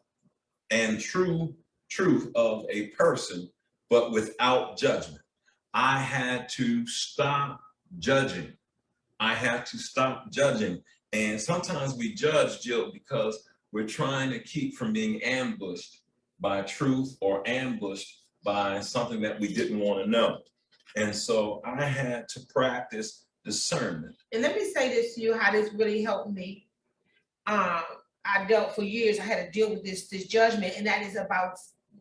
and truth of a person, but without judgment. I had to stop judging. And sometimes we judge, Jill, because we're trying to keep from being ambushed by truth or ambushed by something that we didn't want to know. And so I had to practice discernment. And let me say this to you, how this really helped me. I dealt for years, I had to deal with this judgment, and that is about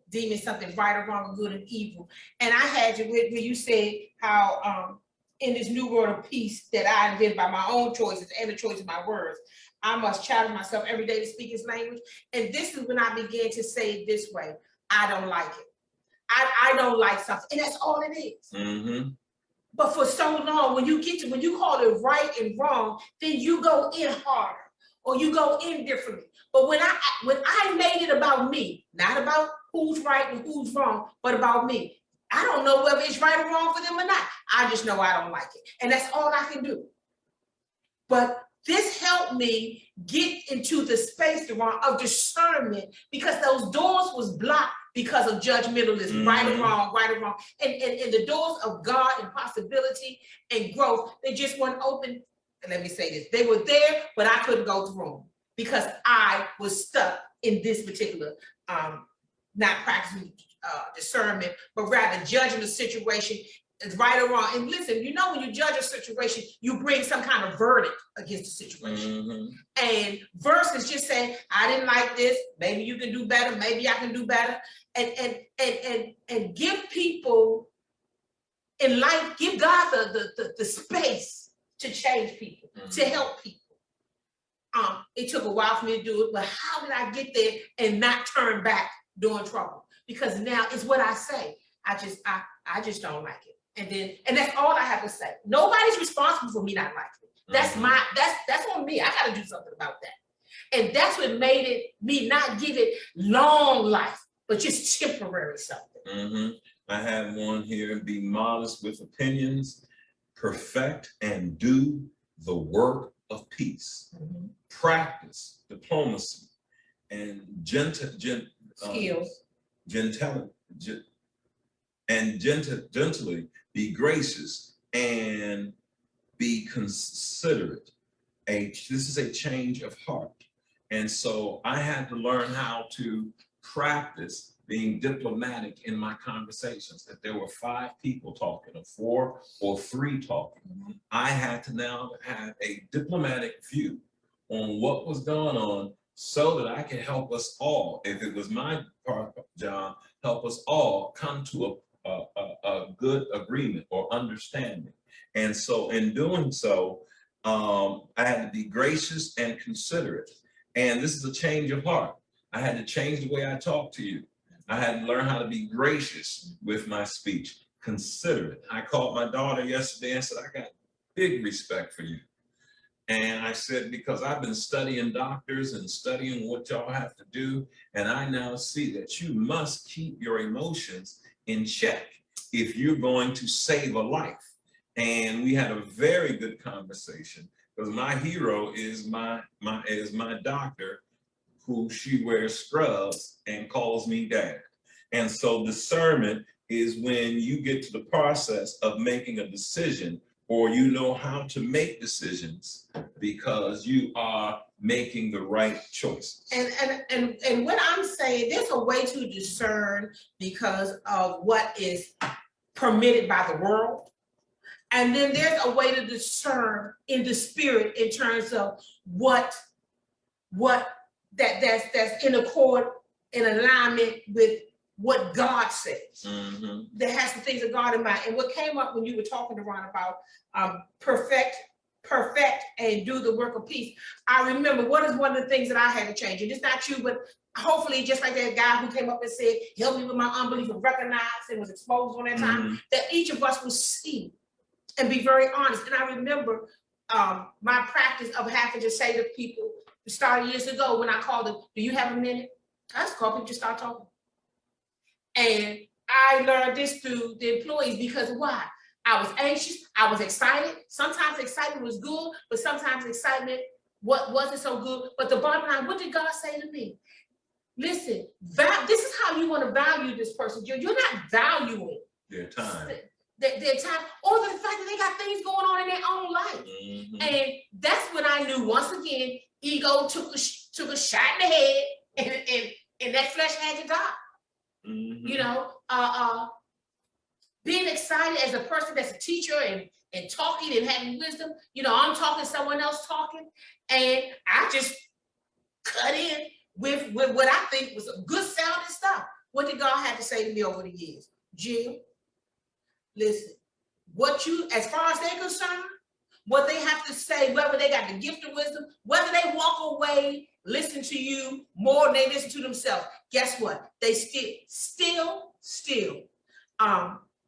deeming something right or wrong, good and evil. And I had to, when you said how in this new world of peace that I invented by my own choices and the choice of my words, I must challenge myself every day to speak his language. And this is when I began to say it this way: I don't like it. I don't like something, and that's all it is. But for so long, when you call it right and wrong, then you go in harder, or you go in differently. But when I made it about me, not about who's right and who's wrong, but about me, I don't know whether it's right or wrong for them or not. I just know I don't like it. And that's all I can do. But this helped me get into the space, Deron, of discernment, because those doors was blocked because of judgmentalism, right or wrong, right or wrong. And the doors of God and possibility and growth, they just weren't open. And let me say this, they were there, but I couldn't go through them because I was stuck in this particular, not practicing discernment, but rather judging the situation as right or wrong. And listen, you know, when you judge a situation, you bring some kind of verdict against the situation. And versus just saying, I didn't like this, maybe you can do better, maybe I can do better. And give people in life, give God the space to change people, to help people. It took a while for me to do it, but how did I get there and not turn back during trouble? Because now it's what I say. I just don't like it. And that's all I have to say. Nobody's responsible for me not liking it. That's that's on me. I got to do something about that. And that's what made it me not give it long life, but just temporary something. I have one here: be modest with opinions, perfect and do the work of peace, practice diplomacy, and gently be gracious and be considerate. This is a change of heart. And so I had to learn how to practice being diplomatic in my conversations. If there were 5 people talking, or 4 or 3 talking, I had to now have a diplomatic view on what was going on so that I could help us all, if it was my job, help us all come to a good agreement or understanding. And so in doing so, I had to be gracious and considerate. And this is a change of heart. I had to change the way I talk to you. I had to learn how to be gracious with my speech, considerate. I called my daughter yesterday and said, I got big respect for you. And I said, because I've been studying doctors and studying what y'all have to do, and I now see that you must keep your emotions in check if you're going to save a life. And we had a very good conversation, because my hero is my doctor, who she wears scrubs and calls me dad. And so discernment is when you get to the process of making a decision, or you know how to make decisions because you are making the right choices. And what I'm saying, there's a way to discern because of what is permitted by the world. And then there's a way to discern in the spirit in terms of that's in accord, in alignment with what God says. That has some things of God in mind. And what came up when you were talking to Ron about perfect and do the work of peace, I remember what is one of the things that I had to change. And it's not you, but hopefully just like that guy who came up and said, help me with my unbelief, and recognized and was exposed on that time, that each of us will see and be very honest. And I remember my practice of having to say to people, it started years ago when I called them, do you have a minute? I just call people to start talking. And I learned this through the employees, because why? I was anxious, I was excited. Sometimes excitement was good, but sometimes excitement wasn't so good. But the bottom line, what did God say to me? Listen, this is how you want to value this person. You're not valuing their time. Their time, or the fact that they got things going on in their own life. And that's when I knew, once again, ego took a shot in the head, and that flesh had to die. You know, being excited as a person that's a teacher and talking and having wisdom, you know, I'm talking, someone else talking, and I just cut in with what I think was a good sounding stuff. What did God have to say to me over the years? Jill, listen, as far as they're concerned, what they have to say, whether they got the gift of wisdom, whether they walk away, listen to you more than they listen to themselves, guess what? They still,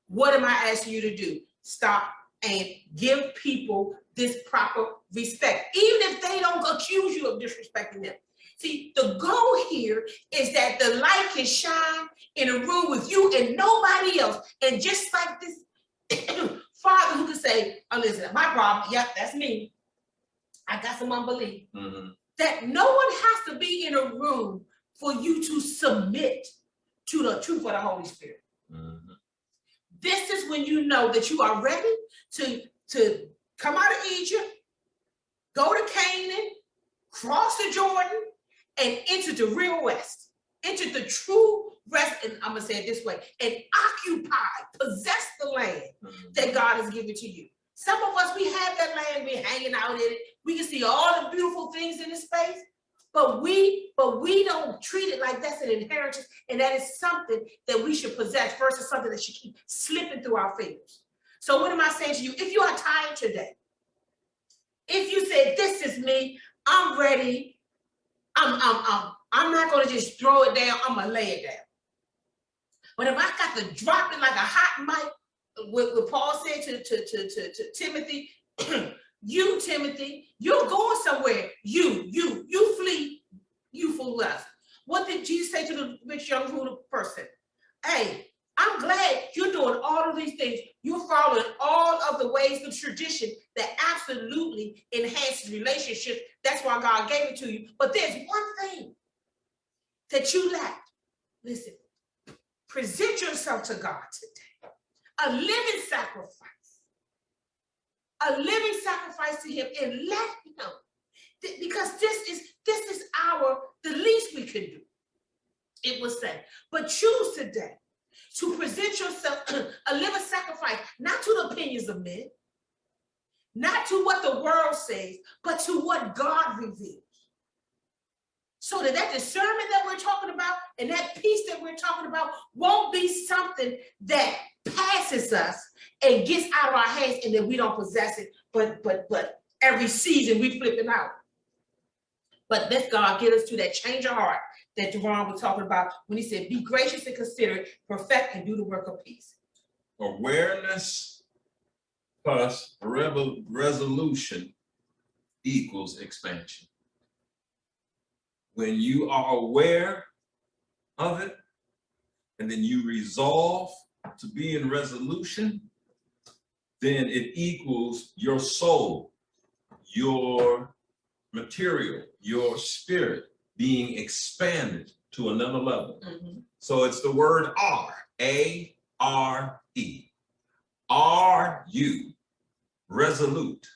what am I asking you to do? Stop and give people this proper respect, even if they don't accuse you of disrespecting them. See, the goal here is that the light can shine in a room with you and nobody else. And just like this father who can say, oh, listen, my problem, yep, that's me. I got some unbelief. That no one has to be in a room for you to submit to the truth of the Holy Spirit. This is when you know that you are ready to come out of Egypt, go to Canaan, cross the Jordan, and enter the real West, enter the true rest, and I'm gonna say it this way, and possess the land that God has given to you. Some of us, we have that land, we're hanging out in it, we can see all the beautiful things in the space, but we don't treat it like that's an inheritance, and that is something that we should possess versus something that should keep slipping through our fingers. So what am I saying to you? If you are tired today, if you say, this is me, I'm ready, I'm not gonna just throw it down, I'm gonna lay it down. But if I got to drop it like a hot what Paul said to Timothy, you, Timothy, you're going somewhere. You flee youthful lust. What did Jesus say to the rich young ruler person? Hey, I'm glad you're doing all of these things. You're following all of the ways of tradition that absolutely enhances relationships. That's why God gave it to you. But there's one thing that you lack. Listen, present yourself to God today. A living sacrifice. A living sacrifice to him, and let him. Because this is the least we can do. It was said. But choose today to present yourself a living sacrifice, not to the opinions of men, not to what the world says, but to what God reveals. So that discernment that we're talking about and that peace that we're talking about won't be something that passes us and gets out of our hands and then we don't possess it, but every season we flip it out. But let God get us to that change of heart that Deron was talking about when he said, be gracious and considerate, perfect and do the work of peace. Awareness plus resolution equals expansion. When you are aware of it, and then you resolve to be in resolution, then it equals your soul, your material, your spirit being expanded to another level. Mm-hmm. So it's the word R, A-R-E. Are you resolute?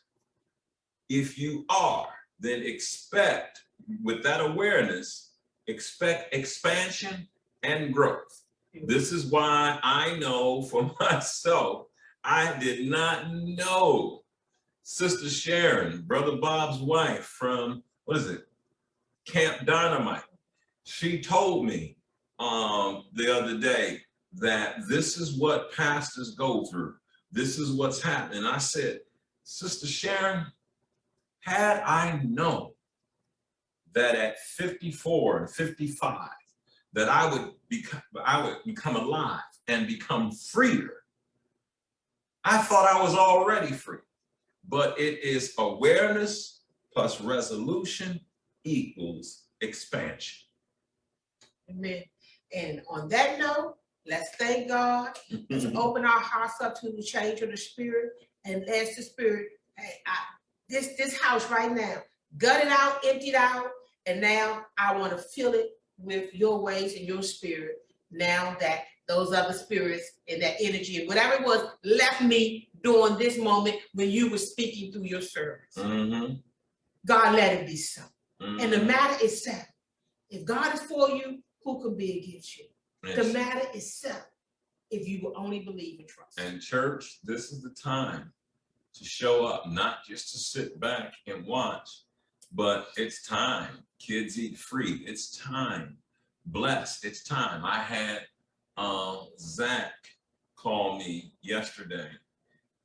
If you are, then expect, with that awareness, expect expansion and growth. This is why I know for myself, I did not know Sister Sharon, Brother Bob's wife from, Camp Dynamite. She told me the other day that this is what pastors go through. This is what's happening. I said, Sister Sharon, had I known that at 54 and 55, that I would become alive and become freer, I thought I was already free. But it is awareness plus resolution equals expansion. Amen. And on that note, let's thank God. Let's open our hearts up to the change of the spirit and ask the spirit, hey, this house right now, gut it out, empty it out, and now I want to fill it with your ways and your spirit. Now that those other spirits and that energy and whatever it was left me during this moment when you were speaking through your service. Mm-hmm. God, let it be so. Mm-hmm. And the matter is settled. If God is for you, who can be against you? Yes. The matter is settled if you will only believe and trust. And church, this is the time to show up, not just to sit back and watch, but it's time. Kids eat free. It's time. Blessed. It's time. I had Zach call me yesterday,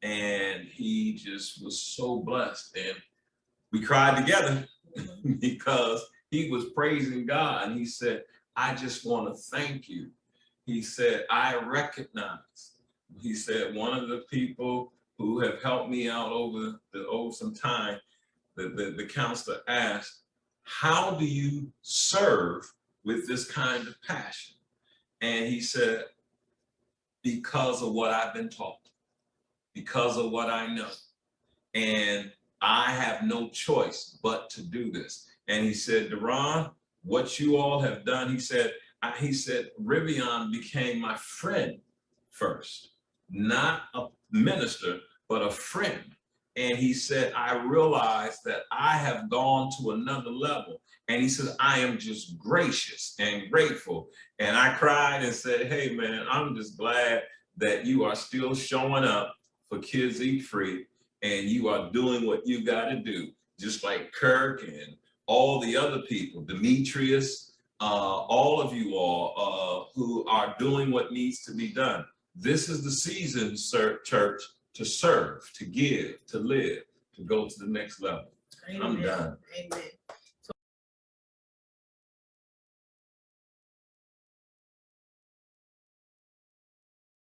and he just was so blessed, and we cried together because he was praising God, and he said, I just want to thank you. He said, I recognize. He said, one of the people who have helped me out over some time, the counselor asked, how do you serve with this kind of passion? And he said, because of what I've been taught, because of what I know. And I have no choice but to do this. And he said, Deron, what you all have done, he said, Rivian became my friend first, not a minister, but a friend. And he said, I realized that I have gone to another level. And he said, I am just gracious and grateful. And I cried and said, hey, man, I'm just glad that you are still showing up for Kids Eat Free, and you are doing what you got to do, just like Kirk and all the other people, Demetrius, all of you all who are doing what needs to be done. This is the season, church, to serve, to give, to live, to go to the next level. Amen. I'm done. Amen.